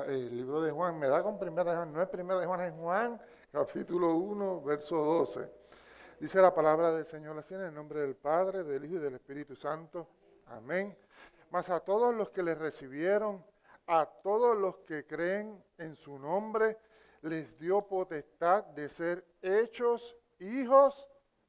el libro de Juan, me da con primera de Juan, no es primera de Juan, es Juan, capítulo 1, verso 12. Dice la palabra del Señor así en el nombre del Padre, del Hijo y del Espíritu Santo. Amén. Mas a todos los que le recibieron, a todos los que creen en su nombre, les dio potestad de ser hechos hijos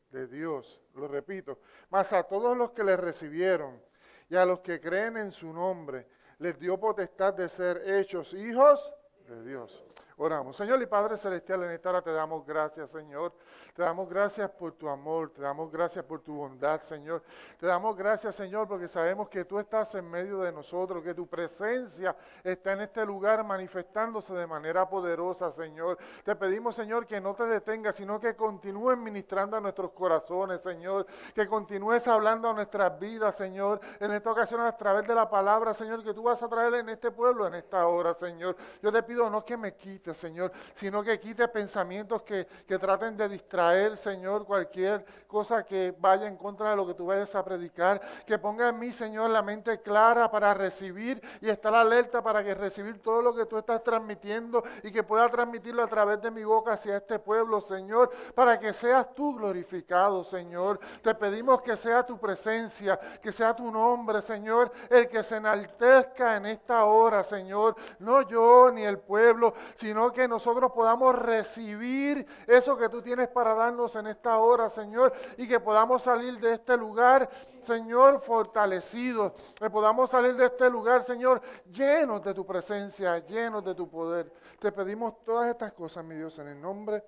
de Dios. Lo repito, mas a todos los que le recibieron y a los que creen en su nombre, les dio potestad de ser hechos hijos de Dios. Oramos. Señor y Padre Celestial, en esta hora te damos gracias, Señor. Te damos gracias por tu amor, te damos gracias por tu bondad, Señor. Te damos gracias, Señor, porque sabemos que tú estás en medio de nosotros, que tu presencia está en este lugar manifestándose de manera poderosa, Señor. Te pedimos, Señor, que no te detengas, sino que continúes ministrando a nuestros corazones, Señor. Que continúes hablando a nuestras vidas, Señor. En esta ocasión, a través de la palabra, Señor, que tú vas a traer en este pueblo, en esta hora, Señor. Yo te pido no que me quites, Señor, sino que quite pensamientos que traten de distraer, Señor, cualquier cosa que vaya en contra de lo que tú vayas a predicar, que ponga en mí, Señor, la mente clara para recibir y estar alerta para que recibir todo lo que tú estás transmitiendo y que pueda transmitirlo a través de mi boca hacia este pueblo, Señor, para que seas tú glorificado, Señor. Te pedimos que sea tu presencia, que sea tu nombre, Señor, el que se enaltezca en esta hora, Señor, no yo ni el pueblo, sino que nosotros podamos recibir eso que tú tienes para darnos en esta hora, Señor, y que podamos salir de este lugar, Señor, fortalecidos, que podamos salir de este lugar, Señor, llenos de tu presencia, llenos de tu poder. Te pedimos todas estas cosas, mi Dios, en el nombre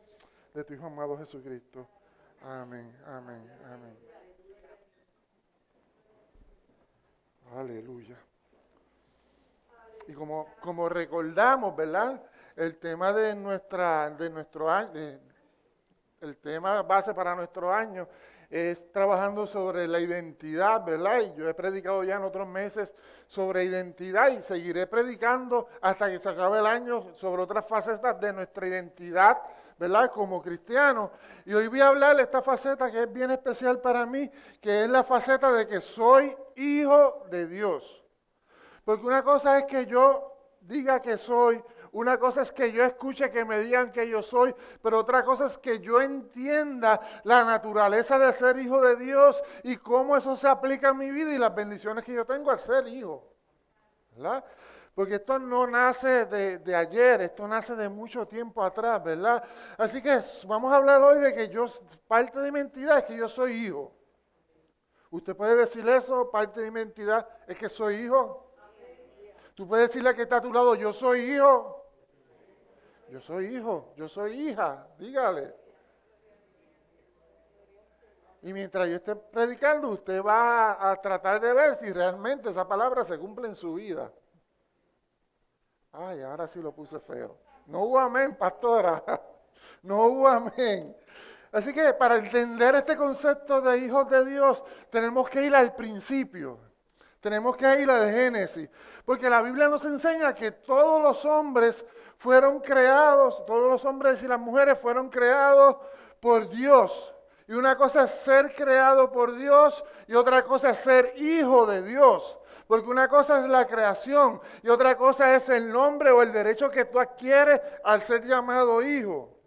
de tu Hijo amado Jesucristo. Amén, amén, amén. Aleluya. Y como recordamos, ¿verdad? El tema de nuestro año, el tema base para nuestro año es trabajando sobre la identidad, ¿verdad? Y yo he predicado ya en otros meses sobre identidad y seguiré predicando hasta que se acabe el año sobre otras facetas de nuestra identidad, ¿verdad? Como cristianos. Y hoy voy a hablar de esta faceta que es bien especial para mí, que es la faceta de que soy hijo de Dios. Porque una cosa es que yo diga que soy, una cosa es que yo escuche que me digan que yo soy, pero otra cosa es que yo entienda la naturaleza de ser hijo de Dios y cómo eso se aplica en mi vida y las bendiciones que yo tengo al ser hijo, ¿verdad? Porque esto no nace de ayer, esto nace de mucho tiempo atrás, ¿verdad? Así que vamos a hablar hoy de que parte de mi identidad es que yo soy hijo. ¿Usted puede decir eso? Parte de mi identidad es que soy hijo. Tú puedes decirle a que está a tu lado, yo soy hijo. Yo soy hijo, yo soy hija, dígale. Y mientras yo esté predicando, usted va a tratar de ver si realmente esa palabra se cumple en su vida. Ay, ahora sí lo puse feo. No hubo amén, pastora. No hubo amén. Así que para entender este concepto de hijos de Dios, tenemos que ir al principio. Tenemos que ir al Génesis. Porque la Biblia nos enseña que todos los hombres fueron creados, todos los hombres y las mujeres fueron creados por Dios. Y una cosa es ser creado por Dios y otra cosa es ser hijo de Dios. Porque una cosa es la creación y otra cosa es el nombre o el derecho que tú adquieres al ser llamado hijo.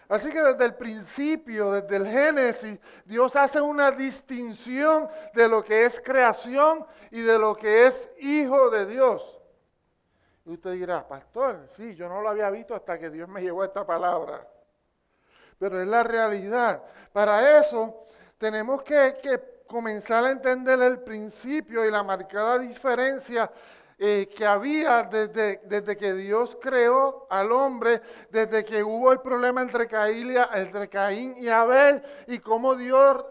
Así que desde el principio, desde el Génesis, Dios hace una distinción de lo que es creación y de lo que es hijo de Dios. Y usted dirá, pastor, sí, yo no lo había visto hasta que Dios me llevó esta palabra. Pero es la realidad. Para eso tenemos que comenzar a entender el principio y la marcada diferencia que había desde que Dios creó al hombre, desde que hubo el problema entre Caín y Abel, y cómo Dios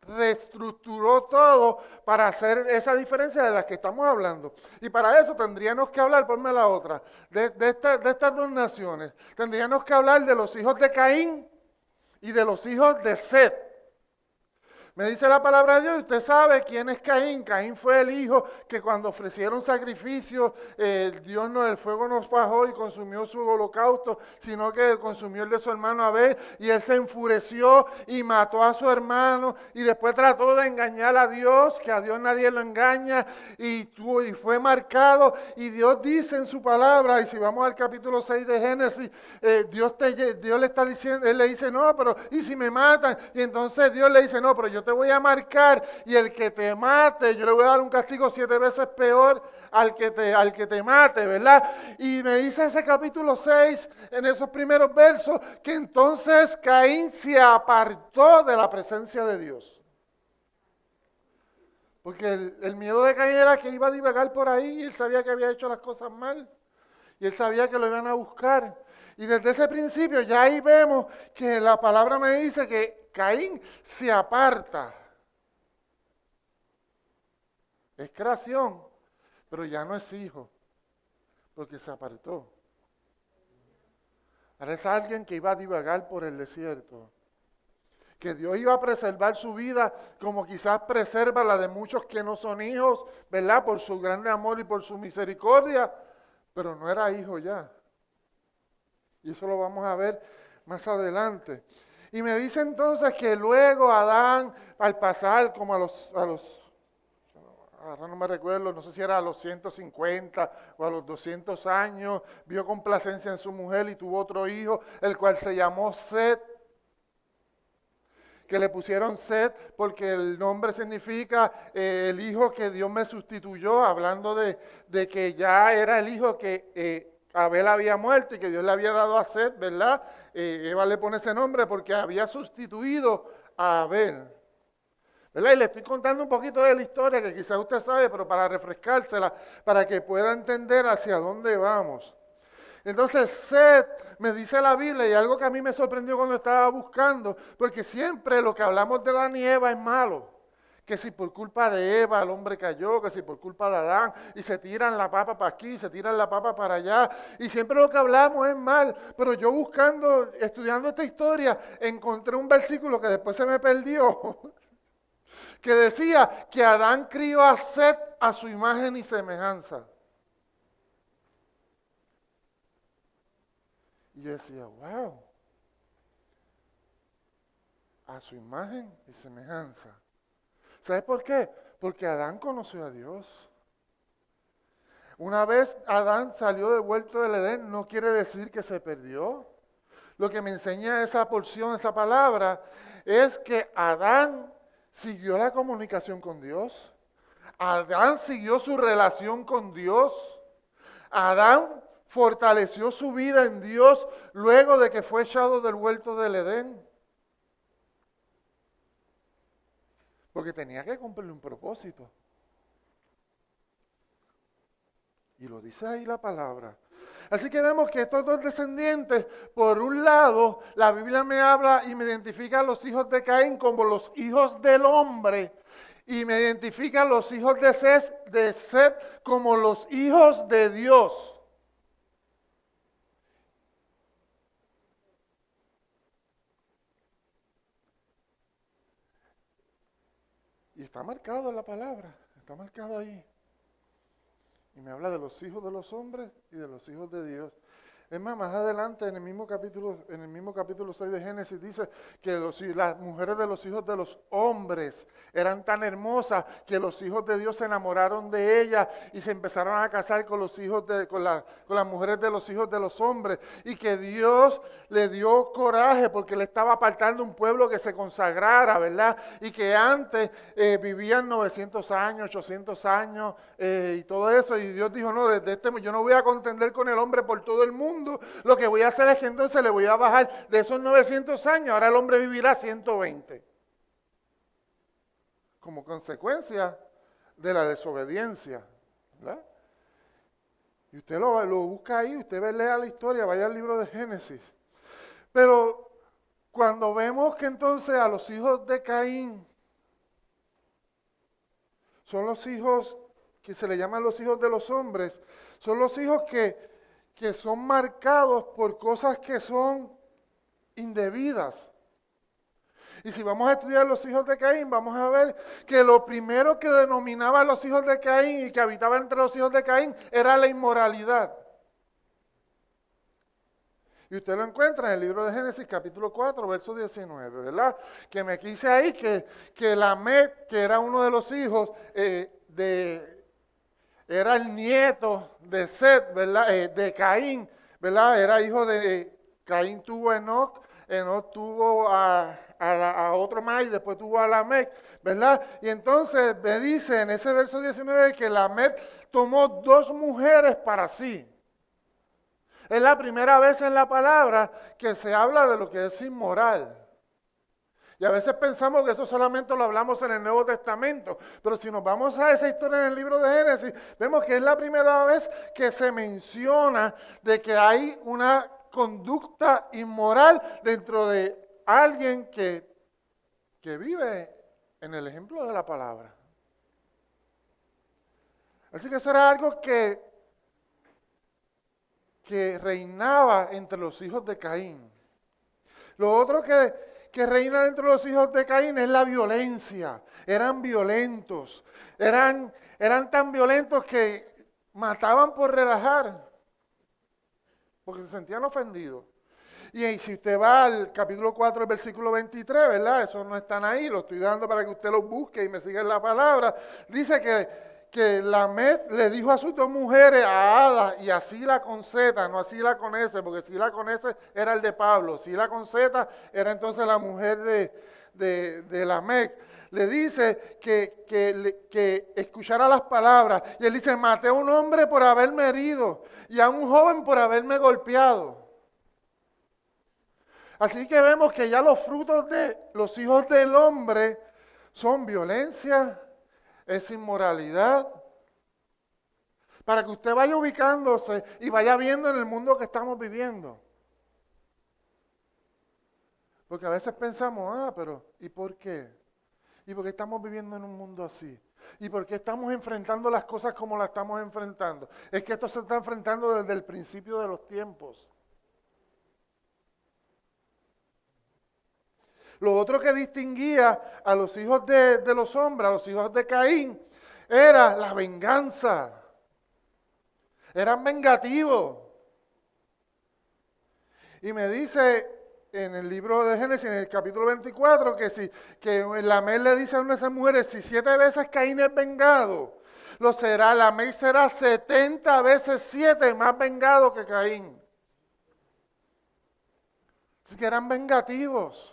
reestructuró todo para hacer esa diferencia de la que estamos hablando. Y para eso tendríamos que hablar, ponme la otra, de estas dos naciones. Tendríamos que hablar de los hijos de Caín y de los hijos de Set. Me dice la palabra de Dios, y usted sabe quién es Caín. Caín fue el hijo que cuando ofrecieron sacrificio, Dios no, el fuego no bajó y consumió su holocausto, sino que consumió el de su hermano Abel, y él se enfureció y mató a su hermano, y después trató de engañar a Dios, que a Dios nadie lo engaña, y fue marcado, y Dios dice en su palabra, y si vamos al capítulo 6 de Génesis, Dios le está diciendo, él le dice, no, pero ¿y si me matan? Y entonces Dios le dice, no, pero yo te voy a marcar, y el que te mate, yo le voy a dar un castigo 7 veces peor al que te mate, ¿verdad? Y me dice ese capítulo 6, en esos primeros versos, que entonces Caín se apartó de la presencia de Dios. Porque el miedo de Caín era que iba a divagar por ahí, y él sabía que había hecho las cosas mal, y él sabía que lo iban a buscar. Y desde ese principio ya ahí vemos que la palabra me dice que Caín se aparta. Es creación, pero ya no es hijo, porque se apartó. Ahora es alguien que iba a divagar por el desierto. Que Dios iba a preservar su vida como quizás preserva la de muchos que no son hijos, ¿verdad? Por su grande amor y por su misericordia, pero no era hijo ya. Y eso lo vamos a ver más adelante. Y me dice entonces que luego Adán, al pasar como ahora no me recuerdo, no sé si era a los 150 o a los 200 años, vio complacencia en su mujer y tuvo otro hijo, el cual se llamó Set, que le pusieron Set porque el nombre significa el hijo que Dios me sustituyó, hablando de que ya era el hijo que Abel había muerto y que Dios le había dado a Set, ¿verdad? Eva le pone ese nombre porque había sustituido a Abel. ¿Verdad? Y le estoy contando un poquito de la historia que quizás usted sabe, pero para refrescársela, para que pueda entender hacia dónde vamos. Entonces, Set, me dice la Biblia, y algo que a mí me sorprendió cuando estaba buscando, porque siempre lo que hablamos de Adán y Eva es malo. Que si por culpa de Eva el hombre cayó, que si por culpa de Adán, y se tiran la papa para aquí, se tiran la papa para allá, y siempre lo que hablamos es mal. Pero yo buscando, estudiando esta historia, encontré un versículo que después se me perdió, que decía que Adán crió a Set a su imagen y semejanza. Y yo decía, wow, a su imagen y semejanza. ¿Sabes por qué? Porque Adán conoció a Dios. Una vez Adán salió de vuelto del Edén, no quiere decir que se perdió. Lo que me enseña esa porción, esa palabra, es que Adán siguió la comunicación con Dios. Adán siguió su relación con Dios. Adán fortaleció su vida en Dios luego de que fue echado del huerto del Edén. Porque tenía que cumplir un propósito. Y lo dice ahí la palabra. Así que vemos que estos dos descendientes, por un lado, la Biblia me habla y me identifica a los hijos de Caín como los hijos del hombre. Y me identifica a los hijos de Set como los hijos de Dios. Y está marcado en la palabra, está marcado ahí. Y me habla de los hijos de los hombres y de los hijos de Dios. Es más adelante en el mismo capítulo 6 de Génesis dice que las mujeres de los hijos de los hombres eran tan hermosas que los hijos de Dios se enamoraron de ellas y se empezaron a casar con las mujeres de los hijos de los hombres. Y que Dios le dio coraje porque le estaba apartando un pueblo que se consagrara, ¿verdad? Y que antes vivían 900 años, 800 años y todo eso. Y Dios dijo, no, yo no voy a contender con el hombre por todo el mundo. Lo que voy a hacer es que entonces le voy a bajar de esos 900 años, ahora el hombre vivirá 120. Como consecuencia de la desobediencia, ¿verdad? Y usted lo busca ahí, usted lea la historia, vaya al libro de Génesis. Pero cuando vemos que entonces a los hijos de Caín son los hijos que se le llaman los hijos de los hombres, son los hijos que son marcados por cosas que son indebidas. Y si vamos a estudiar los hijos de Caín, vamos a ver que lo primero que denominaba a los hijos de Caín y que habitaba entre los hijos de Caín era la inmoralidad. Y usted lo encuentra en el libro de Génesis, capítulo 4, verso 19, ¿verdad? Que me quise ahí que Lamec, que era uno de los hijos era el nieto de Set, ¿verdad? De Caín, ¿verdad? Era hijo de Caín tuvo a Enoc, Enoc tuvo a otro más y después tuvo a Lamec, ¿verdad? Y entonces me dice en ese verso 19 que Lamec tomó 2 mujeres para sí. Es la primera vez en la palabra que se habla de lo que es inmoral. Y a veces pensamos que eso solamente lo hablamos en el Nuevo Testamento, pero si nos vamos a esa historia en el libro de Génesis, vemos que es la primera vez que se menciona de que hay una conducta inmoral dentro de alguien que vive en el ejemplo de la palabra. Así que eso era algo que reinaba entre los hijos de Caín. Lo otro que reina entre los hijos de Caín es la violencia. Eran violentos. Eran tan violentos que mataban por relajar. Porque se sentían ofendidos. Y si usted va al capítulo 4, el versículo 23, ¿verdad? Esos no están ahí, lo estoy dando para que usted los busque y me siga en la palabra. Dice que Lamec le dijo a sus 2 mujeres, a Ada y a Sila con Z, no a Sila con S, porque Sila con S era el de Pablo, Sila con Z era entonces la mujer de Lamec. Le dice que escuchara las palabras. Y él dice, maté a un hombre por haberme herido y a un joven por haberme golpeado. Así que vemos que ya los frutos de los hijos del hombre son violencia, es inmoralidad. Para que usted vaya ubicándose y vaya viendo en el mundo que estamos viviendo. Porque a veces pensamos, pero ¿y por qué? ¿Y por qué estamos viviendo en un mundo así? ¿Y por qué estamos enfrentando las cosas como las estamos enfrentando? Es que esto se está enfrentando desde el principio de los tiempos. Lo otro que distinguía a los hijos de los hombres, a los hijos de Caín, era la venganza. Eran vengativos. Y me dice en el libro de Génesis, en el capítulo 24, que Lamec le dice a una de esas mujeres, si 7 veces Caín es vengado, Lamec será 70 veces 7 más vengado que Caín. Así que eran vengativos.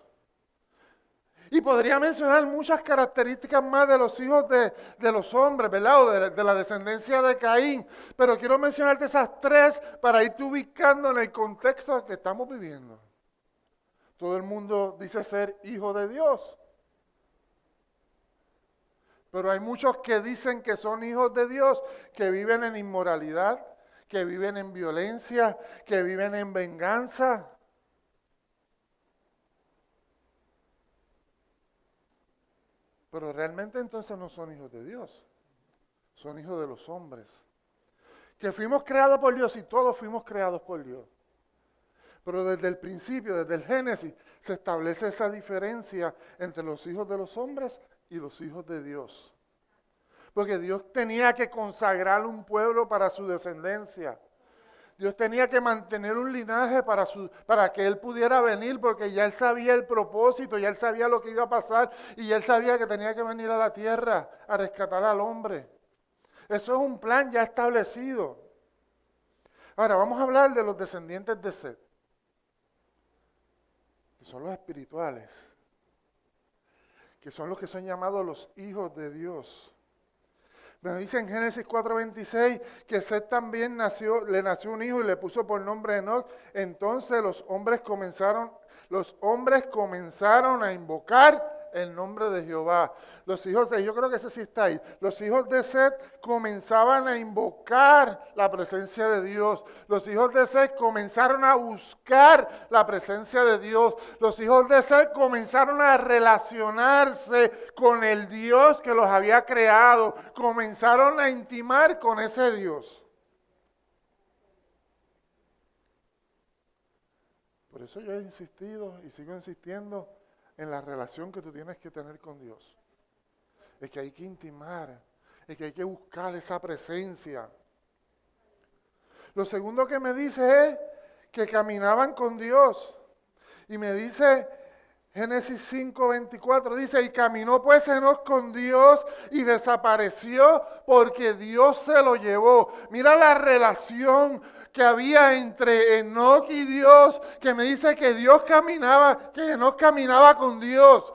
Y podría mencionar muchas características más de los hijos de los hombres, ¿verdad? O de la descendencia de Caín. Pero quiero mencionarte esas 3 para irte ubicando en el contexto que estamos viviendo. Todo el mundo dice ser hijo de Dios. Pero hay muchos que dicen que son hijos de Dios, que viven en inmoralidad, que viven en violencia, que viven en venganza. Pero realmente entonces no son hijos de Dios, son hijos de los hombres. Que fuimos creados por Dios y todos fuimos creados por Dios. Pero desde el principio, desde el Génesis, se establece esa diferencia entre los hijos de los hombres y los hijos de Dios. Porque Dios tenía que consagrar un pueblo para su descendencia. Dios tenía que mantener un linaje para que Él pudiera venir, porque ya Él sabía el propósito, ya Él sabía lo que iba a pasar, y Él sabía que tenía que venir a la tierra a rescatar al hombre. Eso es un plan ya establecido. Ahora, vamos a hablar de los descendientes de Set, que son los espirituales, que son los que son llamados los hijos de Dios. Me dice en Génesis 4:26 que Set también le nació un hijo y le puso por nombre Enoc. Entonces los hombres comenzaron a invocar el nombre de Jehová. Los hijos yo creo que ese sí está ahí. Los hijos de Set comenzaban a invocar la presencia de Dios. Los hijos de Set comenzaron a buscar la presencia de Dios. Los hijos de Set comenzaron a relacionarse con el Dios que los había creado. Comenzaron a intimar con ese Dios. Por eso yo he insistido y sigo insistiendo en la relación que tú tienes que tener con Dios. Es que hay que intimar, es que hay que buscar esa presencia. Lo segundo que me dice es que caminaban con Dios. Y me dice Génesis 5:24, dice, y caminó pues Enoc con Dios y desapareció porque Dios se lo llevó. Mira la relación que había entre Enoc y Dios, que me dice que Dios caminaba, que Enoc caminaba con Dios.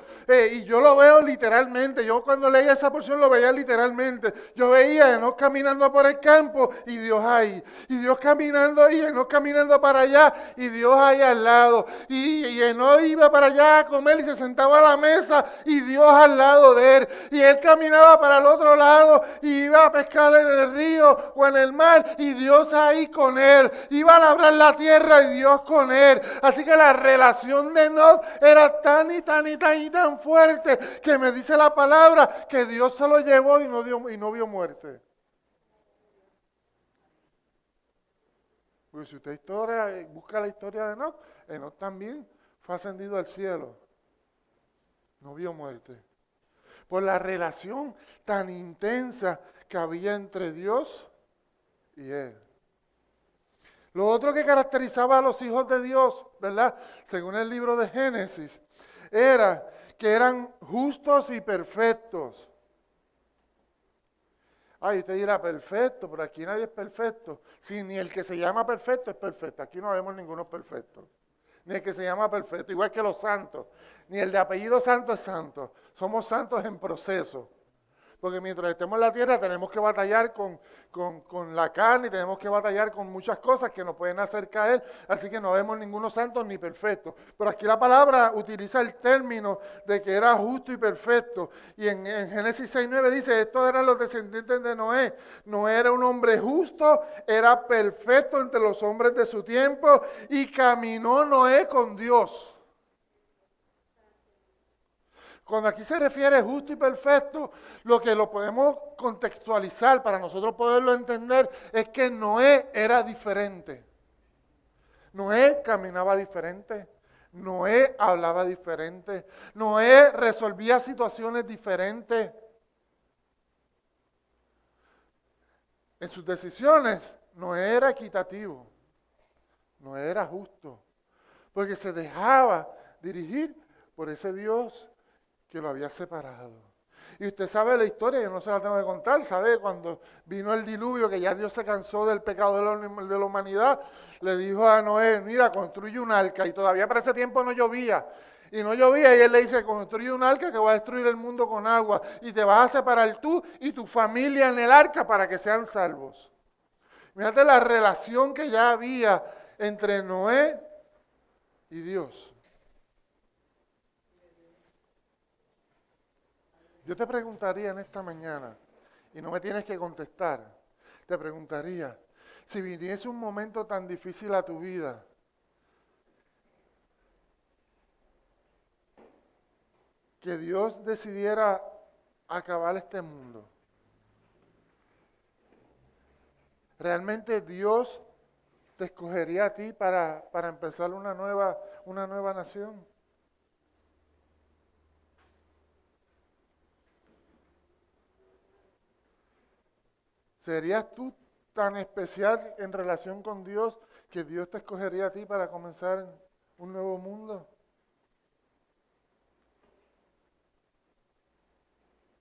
Y yo lo veo literalmente, yo cuando leía esa porción lo veía literalmente. Yo veía a Enoc caminando por el campo y Dios ahí. Y Dios caminando ahí, Enoc caminando para allá y Dios ahí al lado. Y Enoc iba para allá a comer y se sentaba a la mesa y Dios al lado de él. Y él caminaba para el otro lado y iba a pescar en el río o en el mar y Dios ahí con él. Iba a labrar la tierra y Dios con él. Así que la relación de Enoc era tan fuerte que me dice la palabra que Dios se lo llevó y no vio muerte. Porque si usted busca la historia de Enoc, Enoc también fue ascendido al cielo. No vio muerte. Por la relación tan intensa que había entre Dios y él. Lo otro que caracterizaba a los hijos de Dios, ¿verdad? Según el libro de Génesis, era que eran justos y perfectos. Ay, usted dirá, perfecto, pero aquí nadie es perfecto. Sí, ni el que se llama perfecto es perfecto. Aquí no vemos ninguno perfecto. Ni el que se llama perfecto, igual que los santos. Ni el de apellido santo es santo. Somos santos en proceso. Porque mientras estemos en la tierra tenemos que batallar con la carne y tenemos que batallar con muchas cosas que nos pueden hacer caer. Así que no vemos ninguno santo ni perfecto. Pero aquí la palabra utiliza el término de que era justo y perfecto. Y en Génesis 6:9 dice, estos eran los descendientes de Noé. Noé era un hombre justo, era perfecto entre los hombres de su tiempo y caminó Noé con Dios. Cuando aquí se refiere justo y perfecto, lo que lo podemos contextualizar para nosotros poderlo entender es que Noé era diferente. Noé caminaba diferente. Noé hablaba diferente. Noé resolvía situaciones diferentes. En sus decisiones, Noé era equitativo. Noé era justo. Porque se dejaba dirigir por ese Dios que lo había separado. Y usted sabe la historia, yo no se la tengo que contar, sabe cuando vino el diluvio, que ya Dios se cansó del pecado de la humanidad, le dijo a Noé, mira, construye un arca, y todavía para ese tiempo no llovía, y él le dice, construye un arca que va a destruir el mundo con agua, y te vas a separar tú y tu familia en el arca para que sean salvos. Fíjate la relación que ya había entre Noé y Dios. Yo te preguntaría en esta mañana, y no me tienes que contestar, te preguntaría, si viniese un momento tan difícil a tu vida, que Dios decidiera acabar este mundo, ¿realmente Dios te escogería a ti para empezar una nueva nación? ¿Serías tú tan especial en relación con Dios que Dios te escogería a ti para comenzar un nuevo mundo?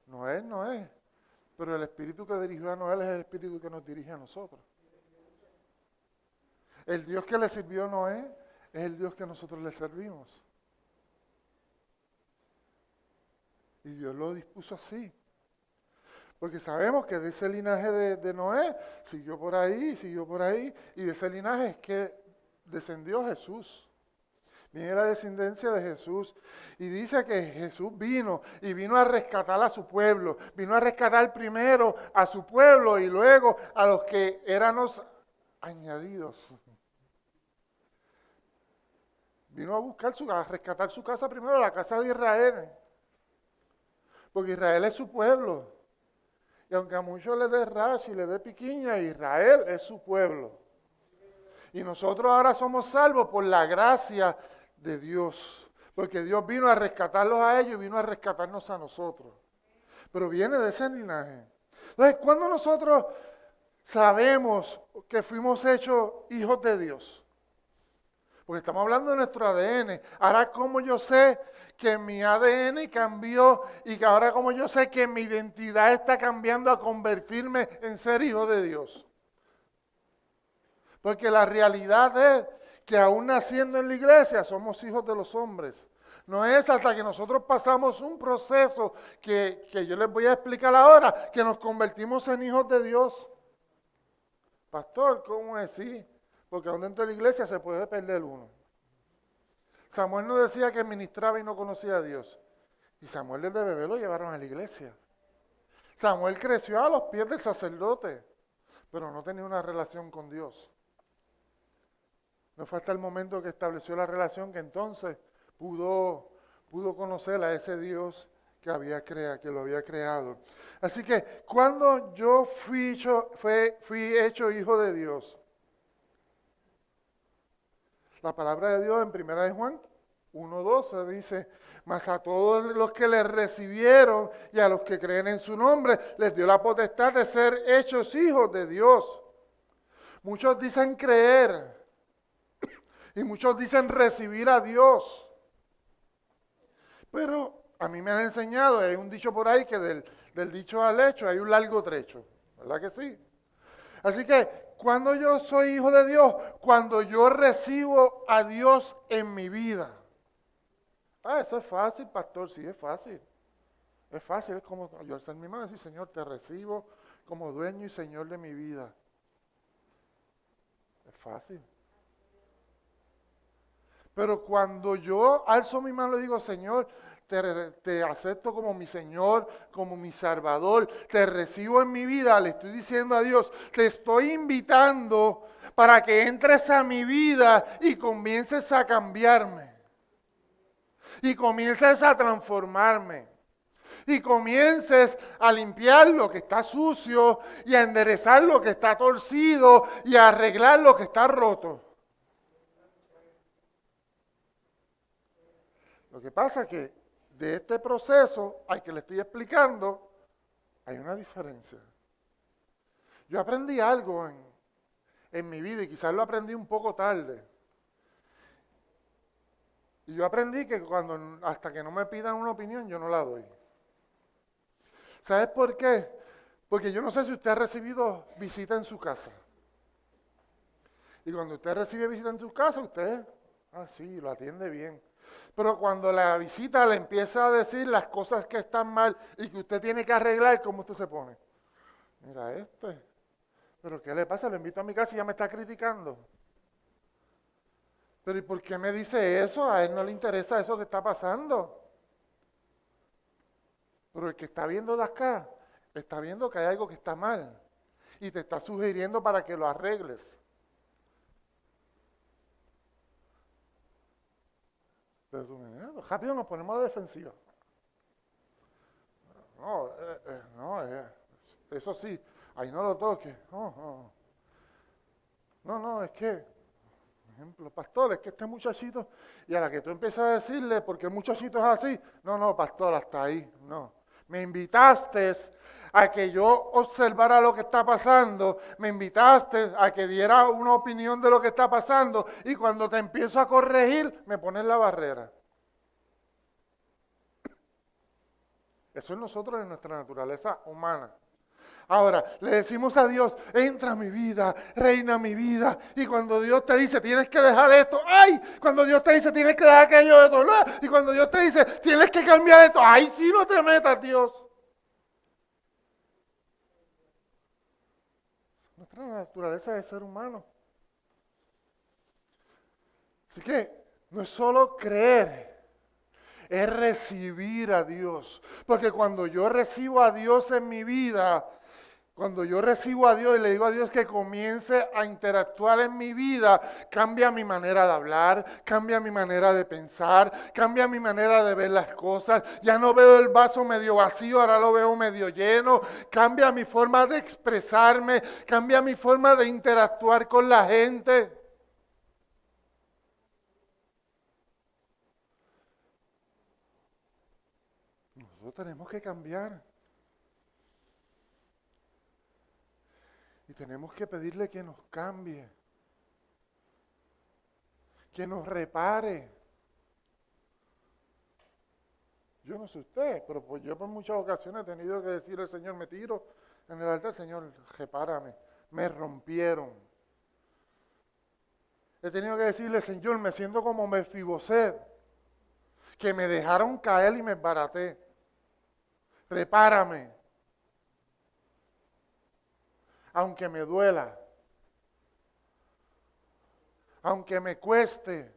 No es. Pero el espíritu que dirigió a Noé es el espíritu que nos dirige a nosotros. El Dios que le sirvió a Noé es el Dios que nosotros le servimos. Y Dios lo dispuso así. Porque sabemos que de ese linaje de Noé siguió por ahí, y de ese linaje es que descendió Jesús. Viene la descendencia de Jesús. Y dice que Jesús vino a rescatar a su pueblo. Vino a rescatar primero a su pueblo y luego a los que éramos añadidos. Vino a rescatar su casa primero, la casa de Israel. Porque Israel es su pueblo. Y aunque a muchos les dé racha y les dé piquiña, Israel es su pueblo. Y nosotros ahora somos salvos por la gracia de Dios, Porque Dios vino a rescatarlos a ellos y vino a rescatarnos a nosotros. Pero viene de ese linaje. Entonces, cuando nosotros sabemos que fuimos hechos hijos de Dios, porque estamos hablando de nuestro ADN. Ahora, ¿cómo yo sé que mi ADN cambió y que ahora como yo sé que mi identidad está cambiando a convertirme en ser hijo de Dios? Porque la realidad es que aún naciendo en la iglesia somos hijos de los hombres. No es hasta que nosotros pasamos un proceso que yo les voy a explicar ahora, que nos convertimos en hijos de Dios. Pastor, ¿cómo es? Sí, porque aún dentro de la iglesia se puede perder uno. Samuel no decía que ministraba y no conocía a Dios. Y Samuel desde bebé lo llevaron a la iglesia. Samuel creció a los pies del sacerdote, pero no tenía una relación con Dios. No fue hasta el momento que estableció la relación que entonces pudo conocer a ese Dios que lo había creado. Así que cuando yo fui hecho hijo de Dios, la palabra de Dios en 1 de Juan 1:12 dice: mas a todos los que le recibieron y a los que creen en su nombre, les dio la potestad de ser hechos hijos de Dios. Muchos dicen creer y muchos dicen recibir a Dios. Pero a mí me han enseñado, hay un dicho por ahí que del dicho al hecho hay un largo trecho, ¿verdad que sí? Así que cuando yo soy hijo de Dios, cuando yo recibo a Dios en mi vida. Eso es fácil, pastor, sí, es fácil. Es fácil, es como yo alzar mi mano y decir: Señor, te recibo como dueño y Señor de mi vida. Es fácil. Pero cuando yo alzo mi mano y digo: Señor, te acepto como mi Señor, como mi Salvador, te recibo en mi vida, le estoy diciendo a Dios, te estoy invitando para que entres a mi vida y comiences a cambiarme. Y comiences a transformarme. Y comiences a limpiar lo que está sucio y a enderezar lo que está torcido y a arreglar lo que está roto. Lo que pasa es que de este proceso al que le estoy explicando, hay una diferencia. Yo aprendí algo en mi vida y quizás lo aprendí un poco tarde. Y yo aprendí que hasta que no me pidan una opinión, yo no la doy. ¿Sabes por qué? Porque yo no sé si usted ha recibido visita en su casa. Y cuando usted recibe visita en su casa, usted, sí, lo atiende bien. Pero cuando la visita le empieza a decir las cosas que están mal y que usted tiene que arreglar, ¿cómo usted se pone? Mira ¿pero qué le pasa? Lo invito a mi casa y ya me está criticando. Pero ¿y por qué me dice eso? A él no le interesa eso que está pasando. Pero el que está viendo de acá, está viendo que hay algo que está mal. Y te está sugiriendo para que lo arregles. Pero tú me dices: rápido nos ponemos a la defensiva. Eso sí, ahí no lo toques. No, es que, por ejemplo, pastor, es que este muchachito, y a la que tú empiezas a decirle, porque el muchachito es así, no, pastor, hasta ahí, no. Me invitaste a que yo observara lo que está pasando, me invitaste a que diera una opinión de lo que está pasando, y cuando te empiezo a corregir, me pones la barrera. Eso es nosotros, en nuestra naturaleza humana. Ahora, le decimos a Dios: entra a mi vida, reina mi vida. Y cuando Dios te dice: tienes que dejar esto, ¡ay! Cuando Dios te dice: tienes que dejar aquello de otro lado. Y cuando Dios te dice: tienes que cambiar esto, ¡ay! Sí, no te metas, Dios. Nuestra naturaleza es ser humano. Así que no es solo creer, es recibir a Dios. Porque cuando yo recibo a Dios en mi vida, cuando yo recibo a Dios y le digo a Dios que comience a interactuar en mi vida, cambia mi manera de hablar, cambia mi manera de pensar, cambia mi manera de ver las cosas. Ya no veo el vaso medio vacío, ahora lo veo medio lleno. Cambia mi forma de expresarme, cambia mi forma de interactuar con la gente. tenemos que cambiar. Y tenemos que pedirle que nos cambie, que nos repare. Yo no sé usted, pero pues yo por muchas ocasiones he tenido que decirle al Señor, me tiro en el altar, Señor, repárame. Me rompieron. He tenido que decirle, Señor, me siento como Mefiboset, que me dejaron caer y me embaraté. Repárame. Aunque me duela, aunque me cueste.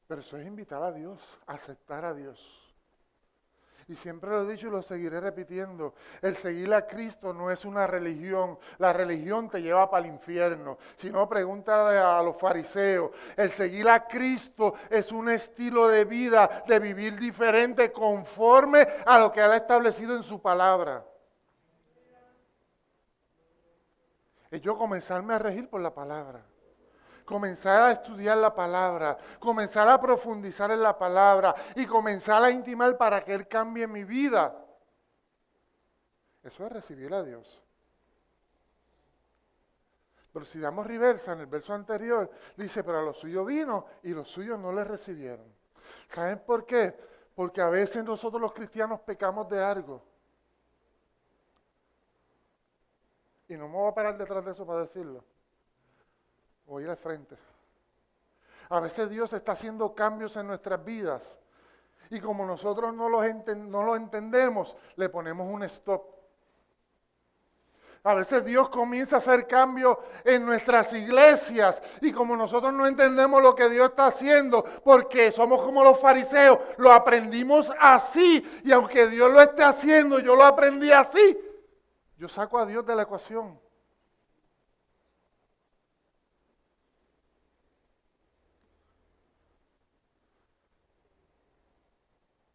Pero eso es invitar a Dios, aceptar a Dios. Y siempre lo he dicho y lo seguiré repitiendo. El seguir a Cristo no es una religión. La religión te lleva para el infierno. Si no, pregúntale a los fariseos. El seguir a Cristo es un estilo de vida, de vivir diferente conforme a lo que Él ha establecido en su palabra. Es yo comenzarme a regir por la palabra. Comenzar a estudiar la palabra, comenzar a profundizar en la palabra y comenzar a intimar para que Él cambie mi vida. Eso es recibir a Dios. Pero si damos reversa en el verso anterior, dice, pero a los suyos vino y los suyos no le recibieron. ¿Saben por qué? Porque a veces nosotros los cristianos pecamos de algo. Y no me voy a parar detrás de eso para decirlo. Voy a ir al frente. A veces Dios está haciendo cambios en nuestras vidas y como nosotros no lo entendemos, le ponemos un stop. A veces Dios comienza a hacer cambios en nuestras iglesias y como nosotros no entendemos lo que Dios está haciendo, porque somos como los fariseos, lo aprendimos así y aunque Dios lo esté haciendo, yo lo aprendí así, yo saco a Dios de la ecuación.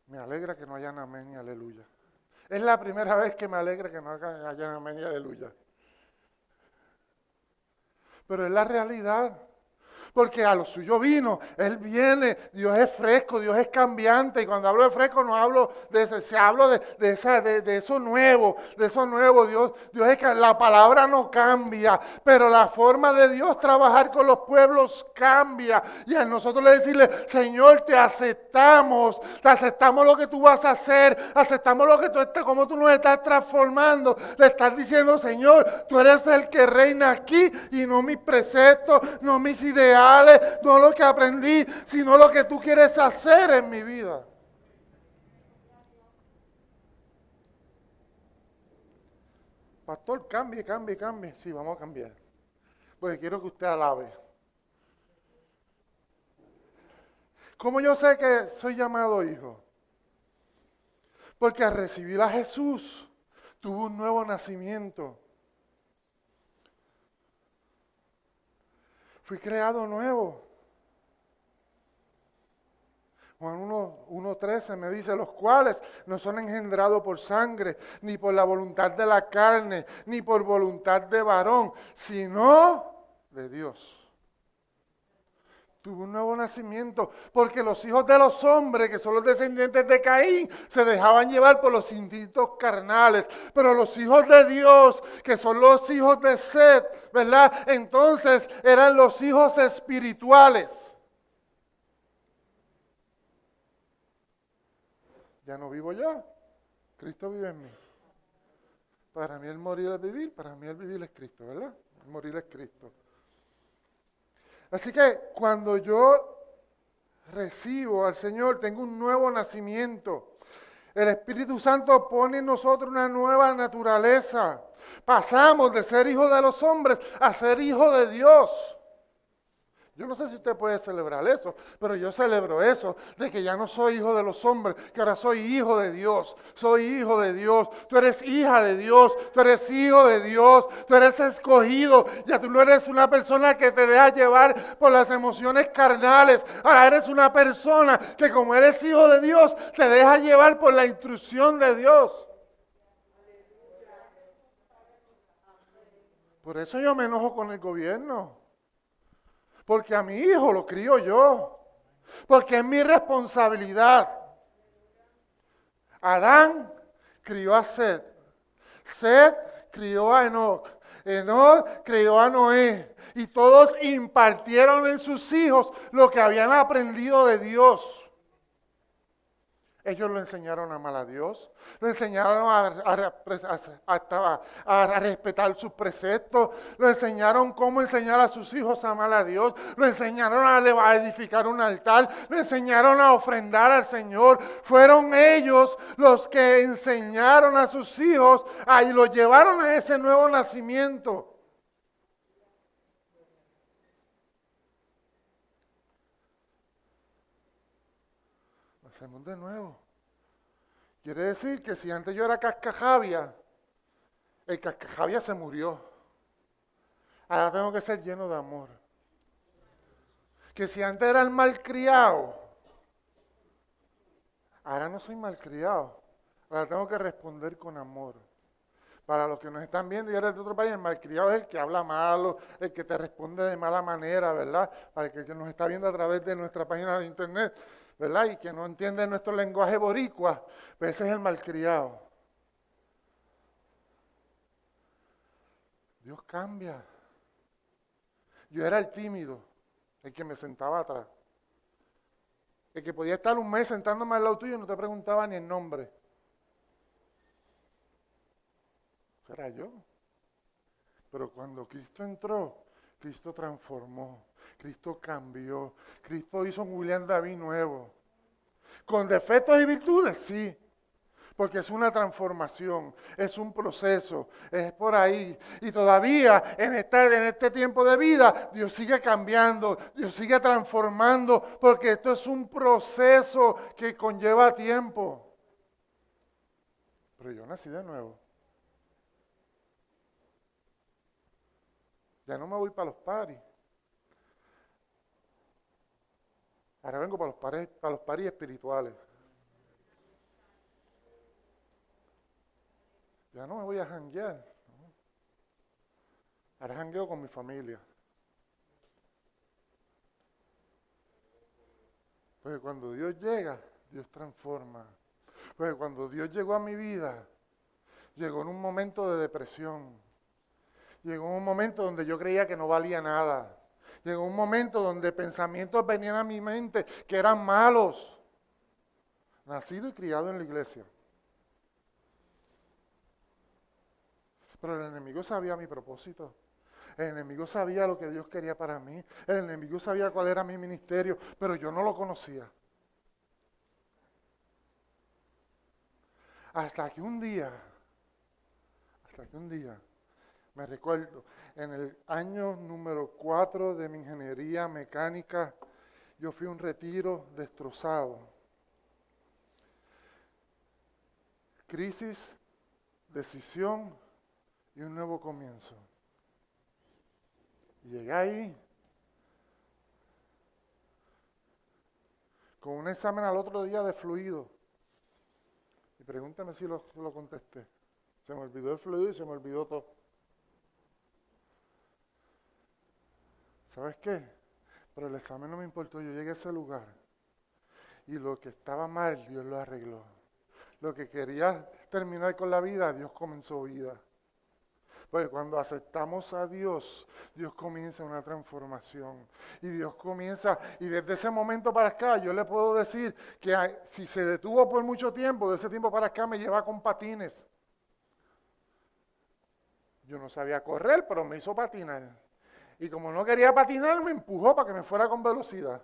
Me alegra que no hayan amén y aleluya. Es la primera vez que me alegra que no hayan amén y aleluya. Pero es la realidad. Porque a lo suyo vino, Él viene, Dios es fresco, Dios es cambiante. Y cuando hablo de fresco no hablo de ese, se hablo de eso nuevo, Dios es que la palabra no cambia, pero la forma de Dios trabajar con los pueblos cambia. Y a nosotros le decirle, Señor, te aceptamos lo que tú vas a hacer, aceptamos lo que cómo tú nos estás transformando. Le estás diciendo, Señor, tú eres el que reina aquí y no mis preceptos, no mis ideales, no lo que aprendí, sino lo que tú quieres hacer en mi vida. Pastor, cambie. Sí, vamos a cambiar. Porque quiero que usted alabe. ¿Cómo yo sé que soy llamado hijo? Porque al recibir a Jesús, tuvo un nuevo nacimiento. Fui creado nuevo. Juan 1:13 me dice, los cuales no son engendrados por sangre, ni por la voluntad de la carne, ni por voluntad de varón, sino de Dios. Tuvo un nuevo nacimiento, porque los hijos de los hombres, que son los descendientes de Caín, se dejaban llevar por los instintos carnales. Pero los hijos de Dios, que son los hijos de Set, ¿verdad? Entonces eran los hijos espirituales. Ya no vivo yo, Cristo vive en mí. Para mí el morir es vivir, para mí el vivir es Cristo, ¿verdad? El morir es Cristo. Así que cuando yo recibo al Señor, tengo un nuevo nacimiento. El Espíritu Santo pone en nosotros una nueva naturaleza. Pasamos de ser hijos de los hombres a ser hijos de Dios. Yo no sé si usted puede celebrar eso, pero yo celebro eso, de que ya no soy hijo de los hombres, que ahora soy hijo de Dios. Soy hijo de Dios, tú eres hija de Dios, tú eres hijo de Dios, tú eres escogido. Ya tú no eres una persona que te deja llevar por las emociones carnales. Ahora eres una persona que como eres hijo de Dios, te deja llevar por la instrucción de Dios. Por eso yo me enojo con el gobierno. Porque a mi hijo lo crío yo. porque es mi responsabilidad. Adán crió a Set. Set crió a Enoc. Enoc crió a Noé. Y todos impartieron en sus hijos lo que habían aprendido de Dios. Ellos lo enseñaron a amar a Dios, lo enseñaron a respetar sus preceptos, lo enseñaron cómo enseñar a sus hijos a amar a Dios, lo enseñaron a edificar un altar, lo enseñaron a ofrendar al Señor. Fueron ellos los que enseñaron a sus hijos y los llevaron a ese nuevo nacimiento. Nacemos de nuevo. Quiere decir que si antes yo era cascajabia, el cascajabia se murió. Ahora tengo que ser lleno de amor. Que si antes era el malcriado, ahora no soy malcriado. Ahora tengo que responder con amor. Para los que nos están viendo y eres de otro país, el malcriado es el que habla malo, el que te responde de mala manera, ¿verdad? Para el que nos está viendo a través de nuestra página de internet, ¿verdad? Y que no entiende nuestro lenguaje boricua, pues ese es el malcriado. Dios cambia. Yo era el tímido, el que me sentaba atrás. El que podía estar un mes sentándome al lado tuyo y no te preguntaba ni el nombre. Ese era yo. Pero cuando Cristo entró, Cristo transformó, Cristo cambió, Cristo hizo un William David nuevo. Con defectos y virtudes, sí. Porque es una transformación, es un proceso, es por ahí. Y todavía en este tiempo de vida, Dios sigue cambiando, Dios sigue transformando, porque esto es un proceso que conlleva tiempo. Pero yo nací de nuevo. Ya no me voy para los paris. Ahora vengo para los paris espirituales. Ya no me voy a janguear. ¿No? Ahora jangueo con mi familia. Porque cuando Dios llega, Dios transforma. Porque cuando Dios llegó a mi vida, llegó en un momento de depresión. Llegó en un momento donde yo creía que no valía nada. Llegó un momento donde pensamientos venían a mi mente que eran malos. Nacido y criado en la iglesia. Pero el enemigo sabía mi propósito. El enemigo sabía lo que Dios quería para mí. El enemigo sabía cuál era mi ministerio, pero yo no lo conocía. Hasta que un día, me recuerdo, en el año número 4 de mi ingeniería mecánica, yo fui a un retiro destrozado. Crisis, decisión y un nuevo comienzo. Y llegué ahí con un examen al otro día de fluido. Y pregúntame si lo contesté. Se me olvidó el fluido y se me olvidó todo. ¿Sabes qué? Pero el examen no me importó. Yo llegué a ese lugar. Y lo que estaba mal, Dios lo arregló. Lo que quería terminar con la vida, Dios comenzó vida. Porque cuando aceptamos a Dios, Dios comienza una transformación. Y Dios comienza, y desde ese momento para acá, yo le puedo decir que si se detuvo por mucho tiempo, de ese tiempo para acá me lleva con patines. Yo no sabía correr, pero me hizo patinar. Y como no quería patinar, me empujó para que me fuera con velocidad.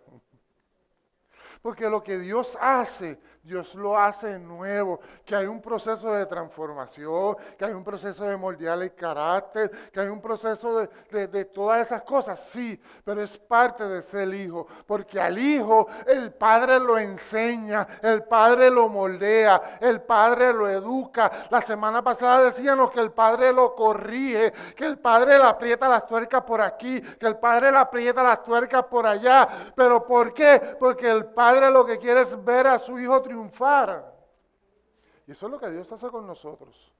Porque lo que Dios hace, Dios lo hace nuevo, que hay un proceso de transformación, que hay un proceso de moldear el carácter, que hay un proceso de todas esas cosas, sí, pero es parte de ser hijo, porque al hijo el Padre lo enseña, el Padre lo moldea, el Padre lo educa. La semana pasada decíamos que el Padre lo corrige, que el Padre le aprieta las tuercas por aquí, que el Padre le aprieta las tuercas por allá, pero ¿por qué? Porque el Padre lo que quiere es ver a su hijo triunfar. Y eso es lo que Dios hace con nosotros.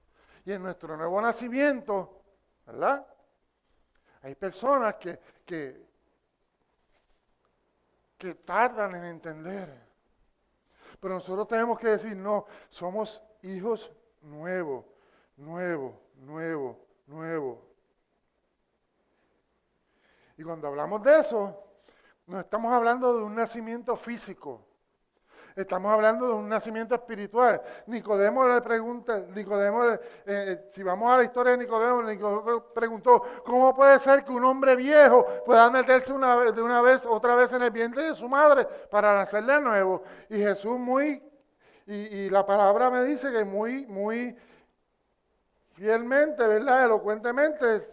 Y en nuestro nuevo nacimiento, ¿verdad? Hay personas que que tardan en entender. Pero nosotros tenemos que decir, no, somos hijos nuevos, nuevos, nuevos, nuevos. Y cuando hablamos de eso, no estamos hablando de un nacimiento físico. Estamos hablando de un nacimiento espiritual. Nicodemo le pregunta, si vamos a la historia de Nicodemo preguntó, ¿cómo puede ser que un hombre viejo pueda meterse otra vez en el vientre de su madre para nacer de nuevo? Y Jesús y la palabra me dice que muy fielmente, ¿verdad? Elocuentemente,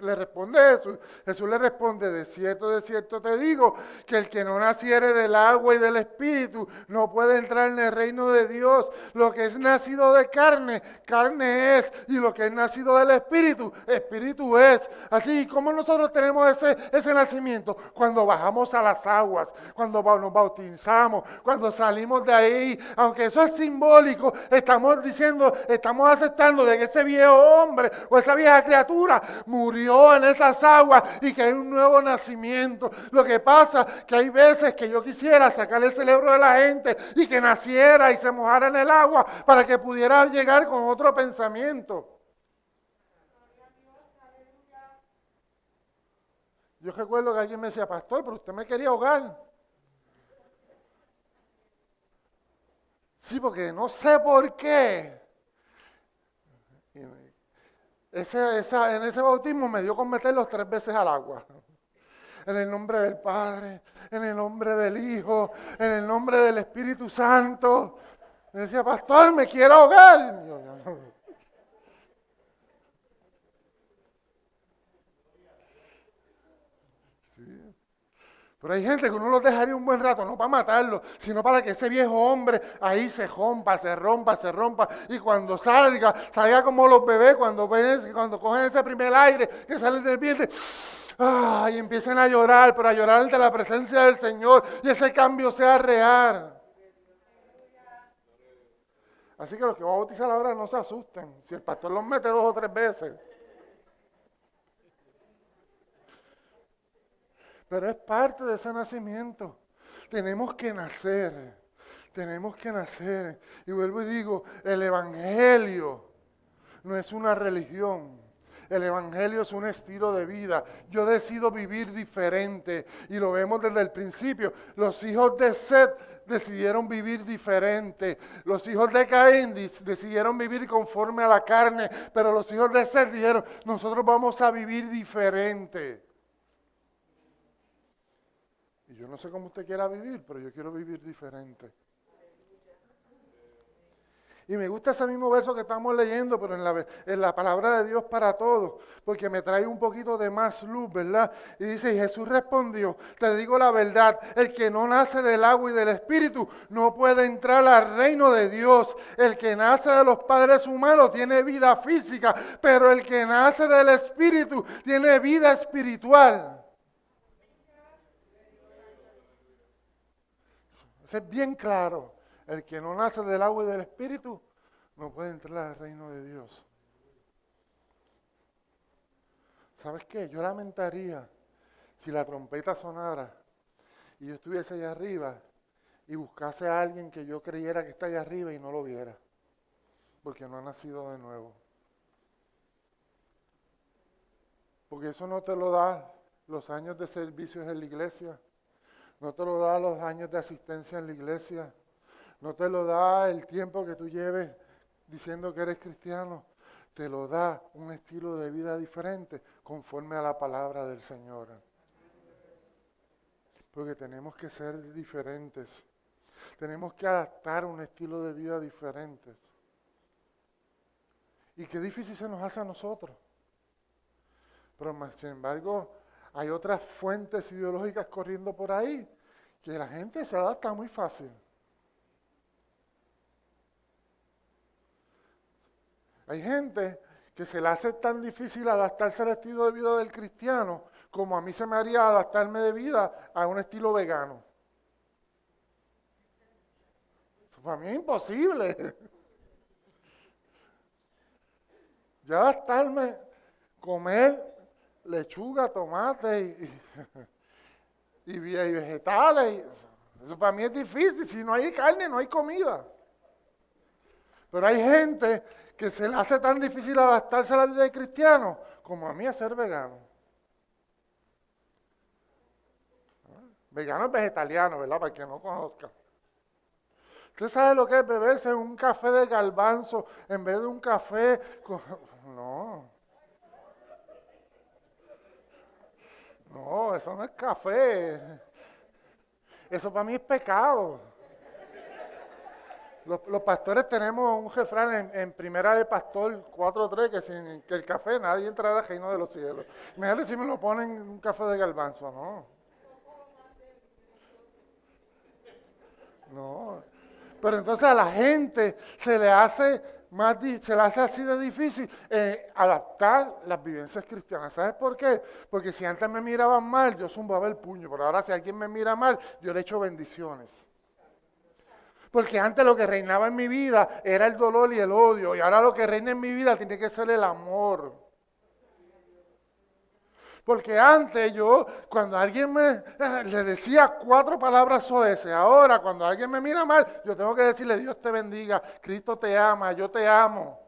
le responde Jesús. Jesús le responde, de cierto te digo, que el que no naciere del agua y del Espíritu no puede entrar en el reino de Dios. Lo que es nacido de carne, carne es, y lo que es nacido del Espíritu, Espíritu es. Así como nosotros tenemos ese nacimiento, cuando bajamos a las aguas, cuando nos bautizamos, cuando salimos de ahí, aunque eso es simbólico, estamos aceptando de que ese viejo hombre o esa vieja criatura murió en esas aguas y que hay un nuevo nacimiento. Lo que pasa que hay veces que yo quisiera sacar el cerebro de la gente y que naciera y se mojara en el agua para que pudiera llegar con otro pensamiento. Yo recuerdo que alguien me decía, pastor, pero usted me quería ahogar. Sí, porque no sé por qué. En ese bautismo me dio con meterlos 3 veces al agua. En el nombre del Padre, en el nombre del Hijo, en el nombre del Espíritu Santo. Me decía, pastor, me quiero ahogar. Sí. Pero hay gente que uno los dejaría un buen rato, no para matarlo, sino para que ese viejo hombre ahí se rompa. Y cuando salga como los bebés, cuando cogen ese primer aire que sale del vientre, y empiecen a llorar, pero a llorar ante la presencia del Señor y ese cambio sea real. Así que los que van a bautizar ahora no se asusten, si el pastor los mete 2 o 3 veces. Pero es parte de ese nacimiento. Tenemos que nacer. Y vuelvo y digo, el Evangelio no es una religión. El Evangelio es un estilo de vida. Yo decido vivir diferente. Y lo vemos desde el principio. Los hijos de Set decidieron vivir diferente. Los hijos de Caín decidieron vivir conforme a la carne. Pero los hijos de Set dijeron, nosotros vamos a vivir diferente. Y yo no sé cómo usted quiera vivir, pero yo quiero vivir diferente. Y me gusta ese mismo verso que estamos leyendo, pero en la palabra de Dios para todos, porque me trae un poquito de más luz, ¿verdad? Y dice, y Jesús respondió, te digo la verdad, el que no nace del agua y del Espíritu no puede entrar al reino de Dios. El que nace de los padres humanos tiene vida física, pero el que nace del Espíritu tiene vida espiritual. Eso es bien claro. El que no nace del agua y del Espíritu no puede entrar al reino de Dios. ¿Sabes qué? Yo lamentaría si la trompeta sonara y yo estuviese allá arriba y buscase a alguien que yo creyera que está allá arriba y no lo viera, porque no ha nacido de nuevo. Porque eso no te lo da los años de servicios en la iglesia. No te lo da los años de asistencia en la iglesia. No te lo da el tiempo que tú lleves diciendo que eres cristiano. Te lo da un estilo de vida diferente conforme a la palabra del Señor. Porque tenemos que ser diferentes. Tenemos que adaptar un estilo de vida diferente. Y qué difícil se nos hace a nosotros. Pero sin embargo, hay otras fuentes ideológicas corriendo por ahí que la gente se adapta muy fácil. Hay gente que se le hace tan difícil adaptarse al estilo de vida del cristiano como a mí se me haría adaptarme de vida a un estilo vegano. Eso para mí es imposible. Yo adaptarme, comer lechuga, tomate y vegetales. Eso para mí es difícil. Si no hay carne, no hay comida. Pero hay gente que se le hace tan difícil adaptarse a la vida de cristiano como a mí a ser vegano. Vegano es vegetariano, ¿verdad? Para el que no conozca. ¿Usted sabe lo que es beberse un café de garbanzo en vez de un café con... No. No, eso no es café. Eso para mí es pecado. Los pastores tenemos un refrán en Primera de Pastor 4:3 que sin que el café nadie entrará al reino de los cielos. Imagínate si me lo ponen en un café de garbanzo, no. No. Pero entonces a la gente se le hace así de difícil adaptar las vivencias cristianas. ¿Sabes por qué? Porque si antes me miraban mal, yo zumbaba el puño, pero ahora si alguien me mira mal, yo le echo bendiciones. Porque antes lo que reinaba en mi vida era el dolor y el odio, y ahora lo que reina en mi vida tiene que ser el amor. Porque antes yo, cuando alguien le decía 4 palabras soeces, ahora cuando alguien me mira mal, yo tengo que decirle, Dios te bendiga, Cristo te ama, yo te amo.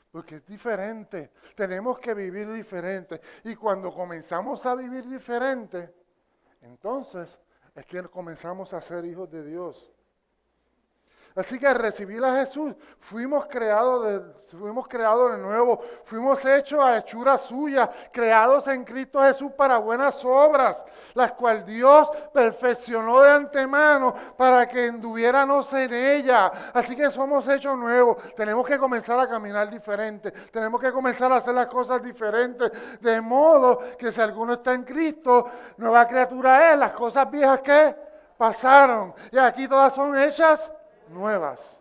Porque es diferente, tenemos que vivir diferente. Y cuando comenzamos a vivir diferente, entonces es que comenzamos a ser hijos de Dios. Así que al recibir a Jesús, fuimos creados de nuevo, fuimos hechos a hechura suya, creados en Cristo Jesús para buenas obras, las cuales Dios perfeccionó de antemano para que anduviéramos en ella. Así que somos hechos nuevos, tenemos que comenzar a caminar diferente, tenemos que comenzar a hacer las cosas diferentes, de modo que si alguno está en Cristo, nueva criatura es, las cosas viejas que pasaron, y aquí todas son hechas nuevas.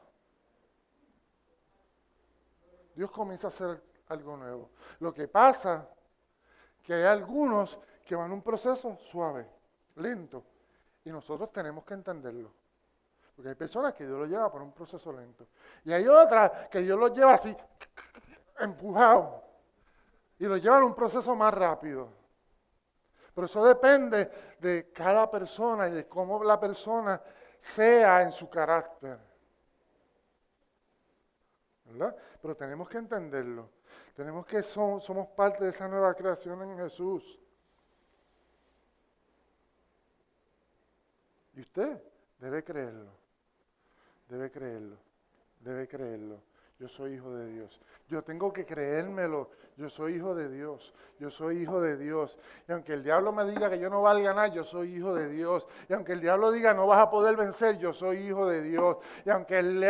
Dios comienza a hacer algo nuevo. Lo que pasa que hay algunos que van un proceso suave, lento, y nosotros tenemos que entenderlo. Porque hay personas que Dios los lleva por un proceso lento. Y hay otras que Dios los lleva así, empujado, y los lleva a un proceso más rápido. Pero eso depende de cada persona y de cómo la persona sea en su carácter, ¿verdad? Pero tenemos que entenderlo. Tenemos que somos parte de esa nueva creación en Jesús. Y usted debe creerlo. Debe creerlo. Debe creerlo. Yo soy hijo de Dios. Yo tengo que creérmelo. Yo soy hijo de Dios. Yo soy hijo de Dios. Y aunque el diablo me diga que yo no valga nada, yo soy hijo de Dios. Y aunque el diablo diga no vas a poder vencer, yo soy hijo de Dios. Y aunque el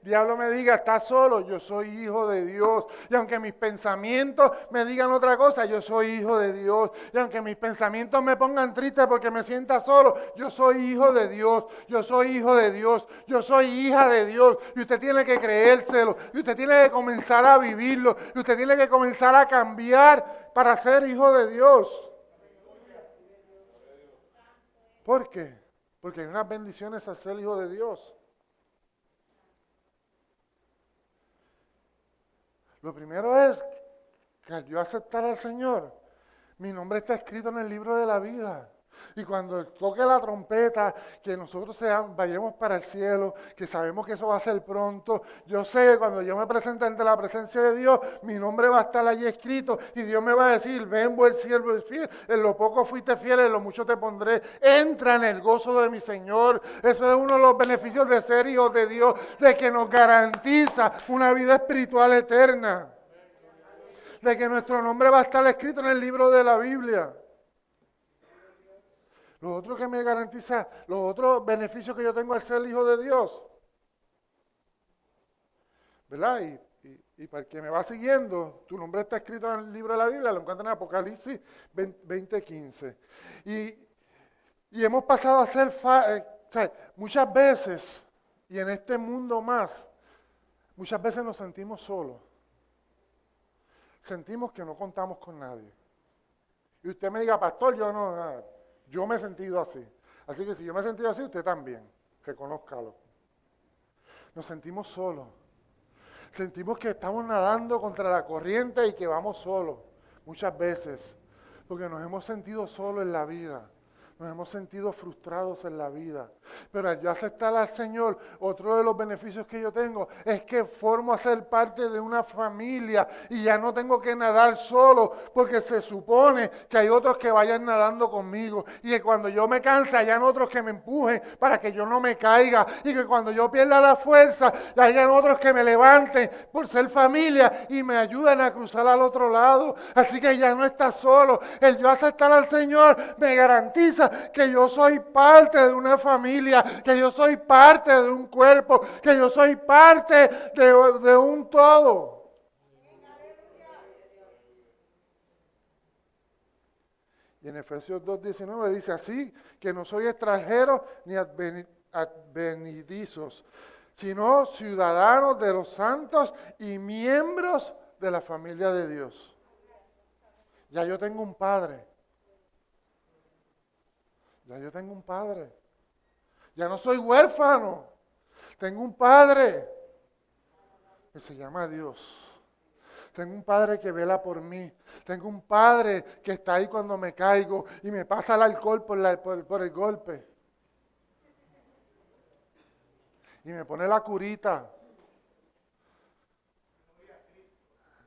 diablo me diga estás solo, yo soy hijo de Dios. Y aunque mis pensamientos me digan otra cosa, yo soy hijo de Dios. Y aunque mis pensamientos me pongan triste porque me sienta solo, yo soy hijo de Dios. Yo soy hijo de Dios. Yo soy hija de Dios. Y usted tiene que creérselo. Y usted tiene que comenzar a vivirlo. Y usted tiene que comenzar a cambiar para ser hijo de Dios. ¿Por qué? Porque hay unas bendiciones a ser hijo de Dios. Lo primero es que al yo aceptar al Señor, mi nombre está escrito en el libro de la vida. Y cuando toque la trompeta, que nosotros vayamos para el cielo, que sabemos que eso va a ser pronto. Yo sé, cuando yo me presente ante la presencia de Dios, mi nombre va a estar allí escrito y Dios me va a decir, ven buen siervo y fiel, en lo poco fuiste fiel, en lo mucho te pondré. Entra en el gozo de mi Señor. Eso es uno de los beneficios de ser hijos de Dios, de que nos garantiza una vida espiritual eterna. De que nuestro nombre va a estar escrito en el libro de la Biblia. Lo otro que me garantiza, los otros beneficios que yo tengo al ser hijo de Dios, ¿verdad? Y para el que me va siguiendo, tu nombre está escrito en el libro de la Biblia, lo encuentran en Apocalipsis 20:15. Y hemos pasado a ser, muchas veces, y en este mundo más, muchas veces nos sentimos solos. Sentimos que no contamos con nadie. Y usted me diga, pastor, yo me he sentido así. Así que si yo me he sentido así, usted también. Reconózcalo. Nos sentimos solos. Sentimos que estamos nadando contra la corriente y que vamos solos. Muchas veces. porque nos hemos sentido solos en la vida. Nos hemos sentido frustrados en la vida. Pero al yo aceptar al Señor, otro de los beneficios que yo tengo es que formo a ser parte de una familia y ya no tengo que nadar solo, porque se supone que hay otros que vayan nadando conmigo y que cuando yo me canse hayan otros que me empujen para que yo no me caiga y que cuando yo pierda la fuerza hayan otros que me levanten por ser familia y me ayuden a cruzar al otro lado. Así que ya no estás solo. El yo aceptar al Señor me garantiza que yo soy parte de una familia, que yo soy parte de un cuerpo, que yo soy parte de un todo. Y en Efesios 2:19 dice así, que no soy extranjero ni advenedizos, sino ciudadanos de los santos y miembros de la familia de Dios. Ya yo tengo un padre. Ya yo tengo un padre. Ya no soy huérfano. Tengo un padre que se llama Dios. Tengo un padre que vela por mí. Tengo un padre que está ahí cuando me caigo y me pasa el alcohol por el golpe. Y me pone la curita.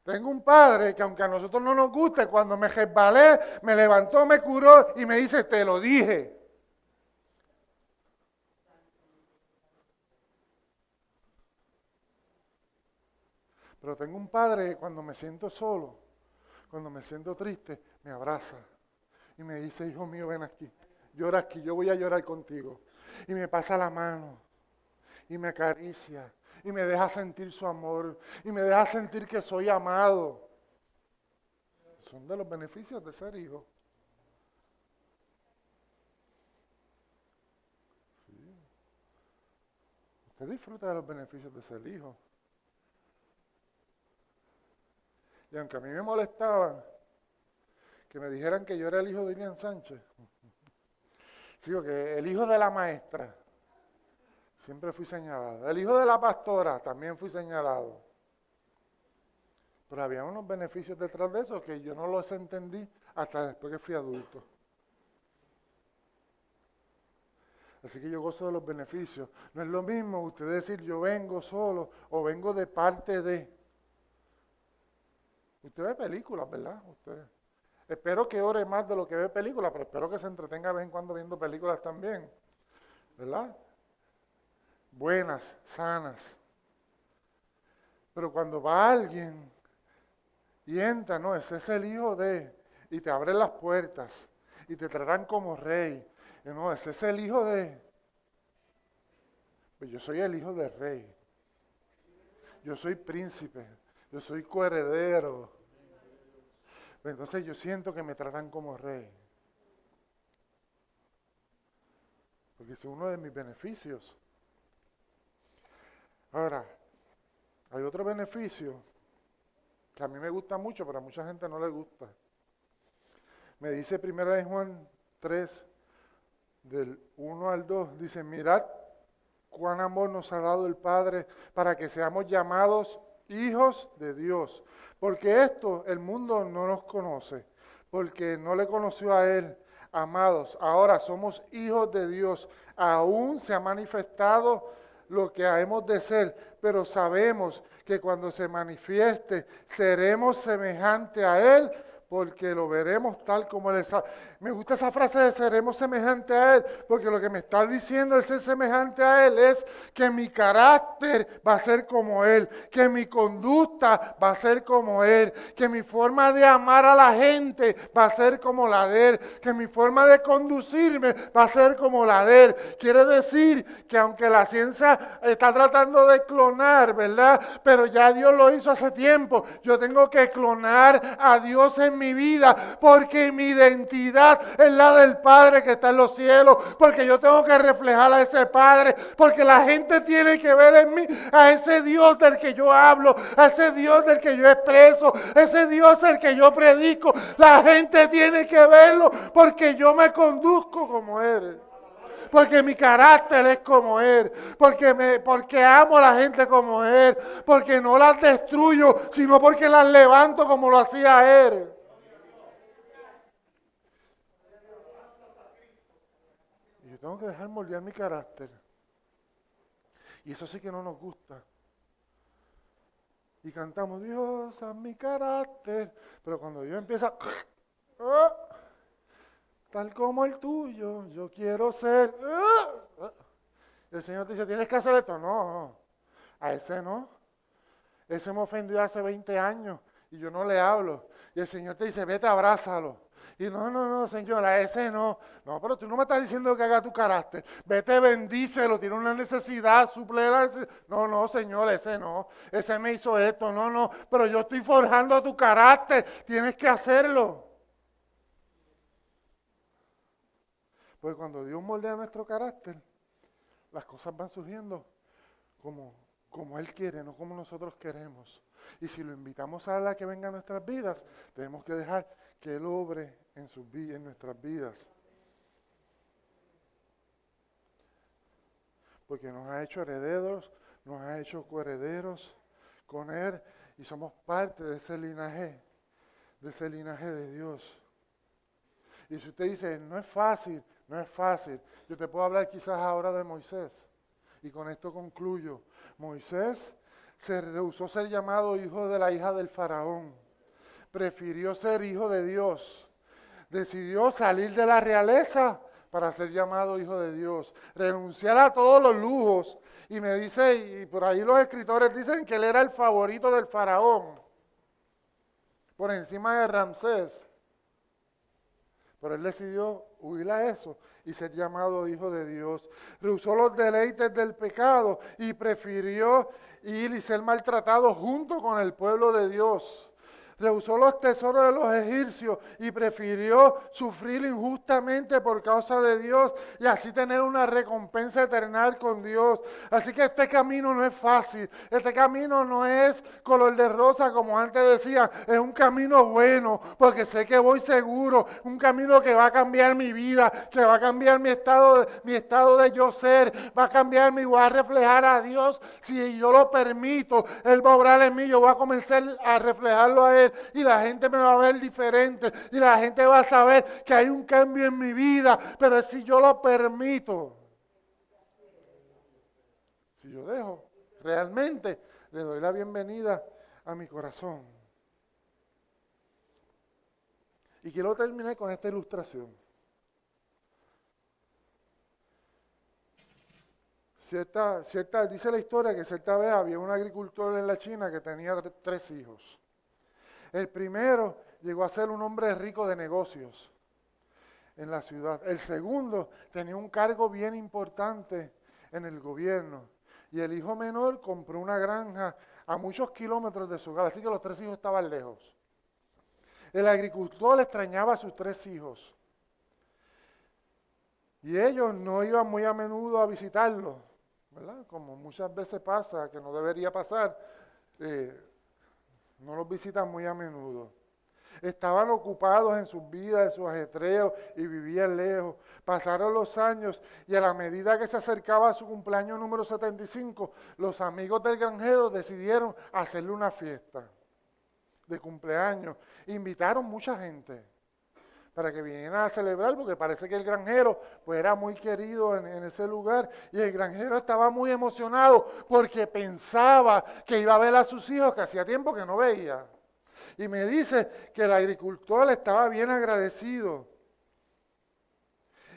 Tengo un padre que aunque a nosotros no nos guste, cuando me resbalé, me levantó, me curó y me dice, te lo dije. Pero tengo un padre que cuando me siento solo, cuando me siento triste, me abraza y me dice, hijo mío, ven aquí, llora aquí, yo voy a llorar contigo. Y me pasa la mano y me acaricia y me deja sentir su amor y me deja sentir que soy amado. Son de los beneficios de ser hijo. Sí. Usted disfruta de los beneficios de ser hijo. Y aunque a mí me molestaba que me dijeran que yo era el hijo de Ilian Sánchez, digo que el hijo de la maestra, siempre fui señalado. El hijo de la pastora, también fui señalado. Pero había unos beneficios detrás de eso que yo no los entendí hasta después que fui adulto. Así que yo gozo de los beneficios. No es lo mismo usted decir yo vengo solo o vengo de parte de. Usted ve películas, ¿verdad? Espero que ore más de lo que ve películas, pero espero que se entretenga de vez en cuando viendo películas también, ¿verdad? Buenas, sanas. Pero cuando va alguien y entra, no, ese es el hijo de, y te abren las puertas y te tratan como rey. Y no, ese es el hijo de. Pues yo soy el hijo del rey. Yo soy príncipe. Yo soy coheredero. Entonces yo siento que me tratan como rey. Porque es uno de mis beneficios. Ahora, hay otro beneficio que a mí me gusta mucho, pero a mucha gente no le gusta. Me dice 1 Juan 3, del 1 al 2, dice, mirad cuán amor nos ha dado el Padre para que seamos llamados hijos de Dios. Porque esto el mundo no nos conoce, porque no le conoció a Él. Amados, ahora somos hijos de Dios. Aún se ha manifestado lo que hemos de ser, pero sabemos que cuando se manifieste seremos semejantes a Él, porque lo veremos tal como Él es. Me gusta esa frase de seremos semejantes a Él, porque lo que me está diciendo el ser semejante a Él es que mi carácter va a ser como Él, que mi conducta va a ser como Él, que mi forma de amar a la gente va a ser como la de Él, que mi forma de conducirme va a ser como la de Él. Quiere decir que aunque la ciencia está tratando de clonar, ¿verdad? Pero ya Dios lo hizo hace tiempo. Yo tengo que clonar a Dios en mi vida, porque mi identidad es la del Padre que está en los cielos, porque yo tengo que reflejar a ese Padre, porque la gente tiene que ver en mí a ese Dios del que yo hablo, a ese Dios del que yo expreso, ese Dios del que yo predico. La gente tiene que verlo porque yo me conduzco como Él. Porque mi carácter es como Él, porque amo a la gente como Él, porque no las destruyo, sino porque las levanto como lo hacía Él. tengo que dejar moldear mi carácter. Y eso sí que no nos gusta. Y cantamos, Dios, a mi carácter. Pero cuando Dios empieza, ¡ah! Tal como el tuyo, yo quiero ser. El Señor te dice, ¿tienes que hacer esto? No, a ese no. Ese me ofendió hace 20 años y yo no le hablo. Y el Señor te dice, vete, abrázalo. Y no, Señor, a ese no. No, pero tú no me estás diciendo que haga tu carácter. Vete, bendícelo, tiene una necesidad, suple la necesidad. No, Señor, ese no. Ese me hizo esto, no. Pero yo estoy forjando tu carácter, tienes que hacerlo. Porque cuando Dios moldea nuestro carácter, las cosas van surgiendo como Él quiere, no como nosotros queremos. Y si lo invitamos a Él a que venga a nuestras vidas, tenemos que dejar que Él obre en nuestras vidas. Porque nos ha hecho herederos, nos ha hecho coherederos con Él y somos parte de ese linaje de Dios. Y si usted dice, no es fácil, yo te puedo hablar quizás ahora de Moisés. Y con esto concluyo. Moisés se rehusó ser llamado hijo de la hija del faraón. Prefirió ser hijo de Dios. Decidió salir de la realeza para ser llamado hijo de Dios. Renunciar a todos los lujos. Y me dice, y por ahí los escritores dicen que él era el favorito del faraón. Por encima de Ramsés. Pero él decidió huir a eso y ser llamado hijo de Dios. Rehusó los deleites del pecado y prefirió ir y ser maltratado junto con el pueblo de Dios. Rehusó los tesoros de los egipcios y prefirió sufrir injustamente por causa de Dios y así tener una recompensa eterna con Dios. Así que este camino no es fácil, este camino no es color de rosa como antes decía, es un camino bueno porque sé que voy seguro, un camino que va a cambiar mi vida, que va a cambiar mi estado de yo ser, va a cambiar voy a reflejar a Dios si yo lo permito, Él va a obrar en mí, yo voy a comenzar a reflejarlo a Él. Y la gente me va a ver diferente y la gente va a saber que hay un cambio en mi vida, pero es si yo lo permito. Si yo dejo, realmente le doy la bienvenida a mi corazón. Y quiero terminar con esta ilustración. Dice la historia que cierta vez había un agricultor en la China que tenía 3 hijos. El primero llegó a ser un hombre rico de negocios en la ciudad. El segundo tenía un cargo bien importante en el gobierno. Y el hijo menor compró una granja a muchos kilómetros de su hogar, así que los 3 hijos estaban lejos. El agricultor extrañaba a sus 3 hijos. Y ellos no iban muy a menudo a visitarlo, ¿verdad? Como muchas veces pasa, que no debería pasar. No los visitan muy a menudo. Estaban ocupados en sus vidas, en sus ajetreos y vivían lejos. Pasaron los años y a la medida que se acercaba a su cumpleaños número 75, los amigos del granjero decidieron hacerle una fiesta de cumpleaños. Invitaron mucha gente para que vinieran a celebrar, porque parece que el granjero pues era muy querido en ese lugar y el granjero estaba muy emocionado porque pensaba que iba a ver a sus hijos que hacía tiempo que no veía. Y me dice que el agricultor estaba bien agradecido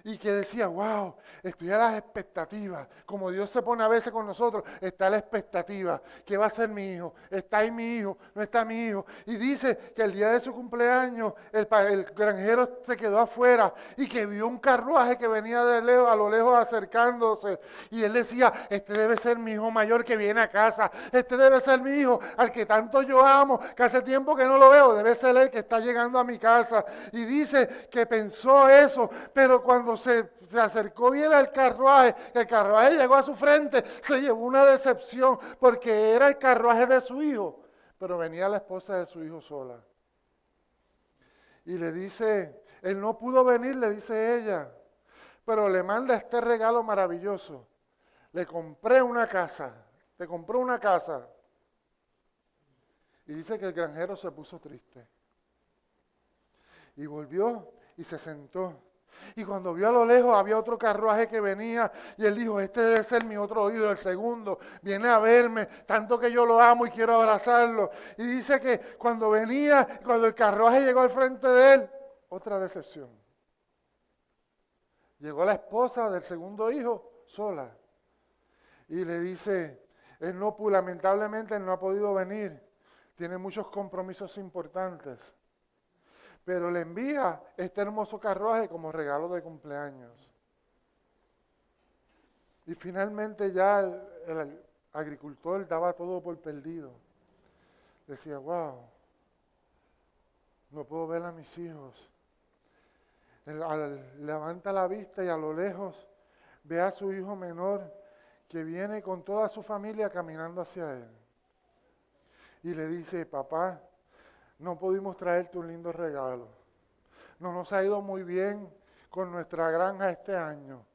y que decía, wow, estoy a las expectativas. Como Dios se pone a veces con nosotros, está a la expectativa. ¿Qué va a ser mi hijo? ¿Está ahí mi hijo? ¿No está mi hijo? Y dice que el día de su cumpleaños, el granjero se quedó afuera y que vio un carruaje que venía de lejos, a lo lejos acercándose. Y él decía, este debe ser mi hijo mayor que viene a casa. Este debe ser mi hijo al que tanto yo amo, que hace tiempo que no lo veo. Debe ser él que está llegando a mi casa. Y dice que pensó eso, pero cuando se acercó bien al carruaje, el carruaje llegó a su frente, se llevó una decepción porque era el carruaje de su hijo, pero venía la esposa de su hijo sola. Y le dice, él no pudo venir, le dice ella, pero le manda este regalo maravilloso. Le compré una casa, te compró una casa. Y dice que el granjero se puso triste. Y volvió y se sentó. Y cuando vio a lo lejos había otro carruaje que venía y él dijo, este debe ser mi otro hijo, el segundo, viene a verme, tanto que yo lo amo y quiero abrazarlo. Y dice que cuando venía, cuando el carruaje llegó al frente de él, otra decepción. Llegó la esposa del segundo hijo sola y le dice, lamentablemente él no ha podido venir, tiene muchos compromisos importantes. Pero le envía este hermoso carruaje como regalo de cumpleaños. Y finalmente ya el agricultor daba todo por perdido. Decía, wow, no puedo ver a mis hijos. Levanta la vista y a lo lejos ve a su hijo menor que viene con toda su familia caminando hacia él. Y le dice, papá, no pudimos traerte un lindo regalo. No nos ha ido muy bien con nuestra granja este año,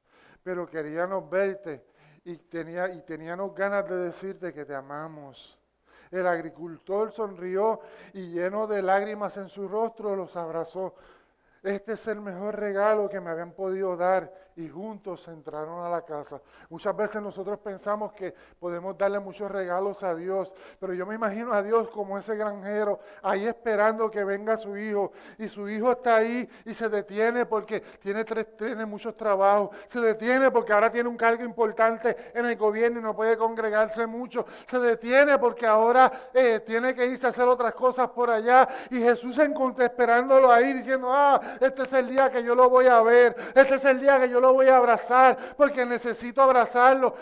pero queríamos verte y teníamos ganas de decirte que te amamos. El agricultor sonrió y lleno de lágrimas en su rostro los abrazó. Este es el mejor regalo que me habían podido dar, y juntos entraron a la casa. Muchas veces nosotros pensamos que podemos darle muchos regalos a Dios, pero yo me imagino a Dios como ese granjero ahí esperando que venga su hijo, y su hijo está ahí y se detiene porque tiene muchos trabajos, se detiene porque ahora tiene un cargo importante en el gobierno y no puede congregarse mucho, se detiene porque ahora tiene que irse a hacer otras cosas por allá, y Jesús se encontró esperándolo ahí diciendo, este es el día que yo lo voy a ver, este es el día que yo lo voy a abrazar, porque necesito abrazarlo.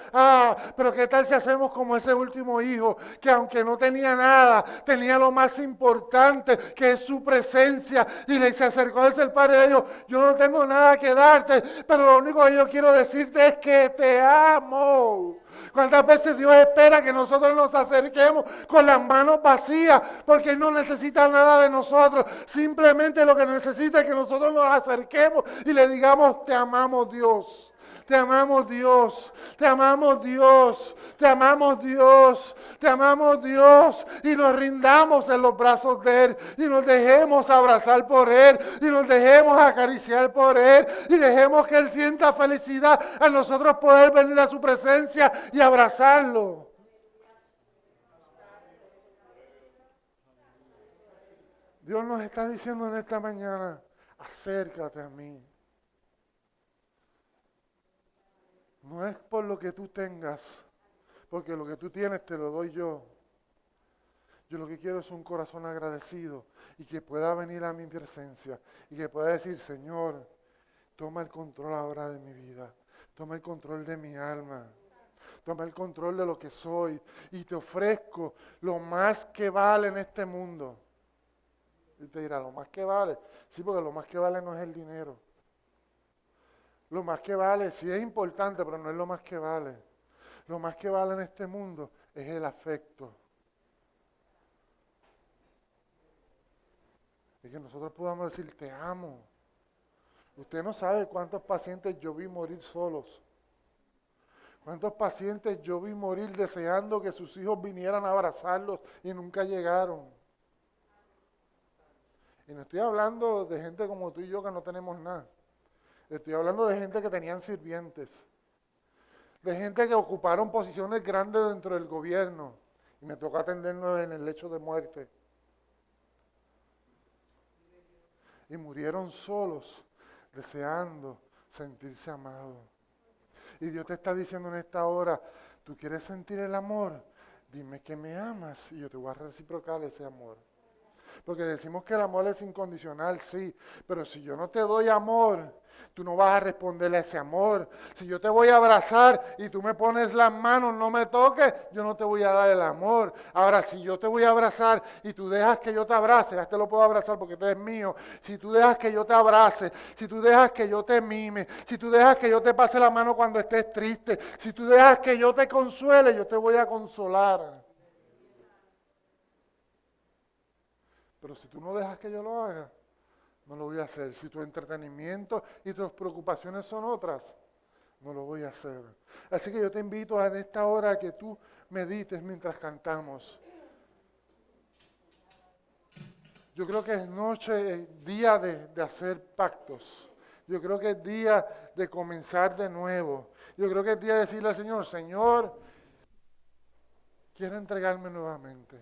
Pero qué tal si hacemos como ese último hijo, que aunque no tenía nada, tenía lo más importante, que es su presencia, y se acercó a el padre y dijo, yo no tengo nada que darte, pero lo único que yo quiero decirte es que te amo. ¿Cuántas veces Dios espera que nosotros nos acerquemos con las manos vacías? Porque Él no necesita nada de nosotros. Simplemente lo que necesita es que nosotros nos acerquemos y le digamos, te amamos Dios. Te amamos Dios, te amamos Dios, te amamos Dios, te amamos Dios, y nos rindamos en los brazos de Él, y nos dejemos abrazar por Él, y nos dejemos acariciar por Él, y dejemos que Él sienta felicidad a nosotros poder venir a su presencia y abrazarlo. Dios nos está diciendo en esta mañana, acércate a mí. No es por lo que tú tengas, porque lo que tú tienes te lo doy yo. Yo lo que quiero es un corazón agradecido y que pueda venir a mi presencia y que pueda decir, Señor, toma el control ahora de mi vida, toma el control de mi alma, toma el control de lo que soy y te ofrezco lo más que vale en este mundo. Y te dirá, ¿lo más que vale? Sí, porque lo más que vale no es el dinero. Lo más que vale, sí es importante, pero no es lo más que vale. Lo más que vale en este mundo es el afecto. Y que nosotros podamos decir, te amo. Usted no sabe cuántos pacientes yo vi morir solos. Cuántos pacientes yo vi morir deseando que sus hijos vinieran a abrazarlos y nunca llegaron. Y no estoy hablando de gente como tú y yo que no tenemos nada. Estoy hablando de gente que tenían sirvientes, de gente que ocuparon posiciones grandes dentro del gobierno y me tocó atenderlos en el lecho de muerte. Y murieron solos, deseando sentirse amados. Y Dios te está diciendo en esta hora, ¿tú quieres sentir el amor? Dime que me amas y yo te voy a reciprocar ese amor. Porque decimos que el amor es incondicional, sí, pero si yo no te doy amor, tú no vas a responderle a ese amor. Si yo te voy a abrazar y tú me pones las manos, no me toques, yo no te voy a dar el amor. Ahora, si yo te voy a abrazar y tú dejas que yo te abrace, ya te lo puedo abrazar porque este es mío. Si tú dejas que yo te abrace, si tú dejas que yo te mime, si tú dejas que yo te pase la mano cuando estés triste, si tú dejas que yo te consuele, yo te voy a consolar. Pero si tú no dejas que yo lo haga, no lo voy a hacer. Si tu entretenimiento y tus preocupaciones son otras, no lo voy a hacer. Así que yo te invito en esta hora a que tú medites mientras cantamos. Yo creo que es noche, día de hacer pactos, Yo creo que es día de comenzar de nuevo. Yo creo que es día de decirle al Señor, Señor, quiero entregarme nuevamente.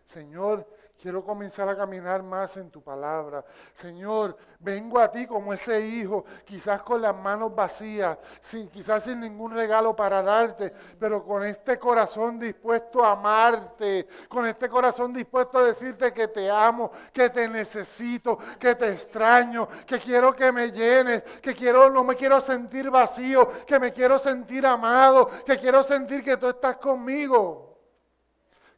Señor, quiero comenzar a caminar más en tu palabra. Señor, vengo a ti como ese hijo, quizás con las manos vacías, quizás sin ningún regalo para darte, pero con este corazón dispuesto a amarte, con este corazón dispuesto a decirte que te amo, que te necesito, que te extraño, que quiero que me llenes, no me quiero sentir vacío, que me quiero sentir amado, que quiero sentir que tú estás conmigo.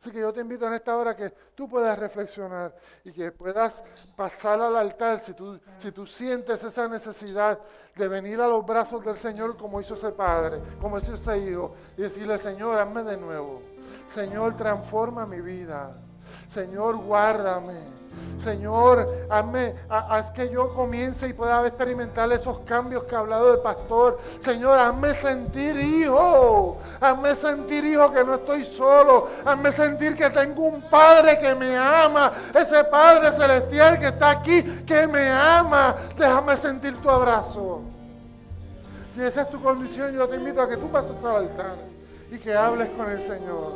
Así que yo te invito en esta hora que tú puedas reflexionar y que puedas pasar al altar si tú sientes esa necesidad de venir a los brazos del Señor como hizo ese padre, como hizo ese hijo, y decirle, Señor, hazme de nuevo. Señor, transforma mi vida. Señor, guárdame. Señor, haz que yo comience y pueda experimentar esos cambios que ha hablado el pastor. Señor, hazme sentir hijo. Hazme sentir hijo que no estoy solo. Hazme sentir que tengo un Padre que me ama. Ese Padre celestial que está aquí, que me ama. Déjame sentir tu abrazo. Si esa es tu condición, yo te invito a que tú pases al altar y que hables con el Señor.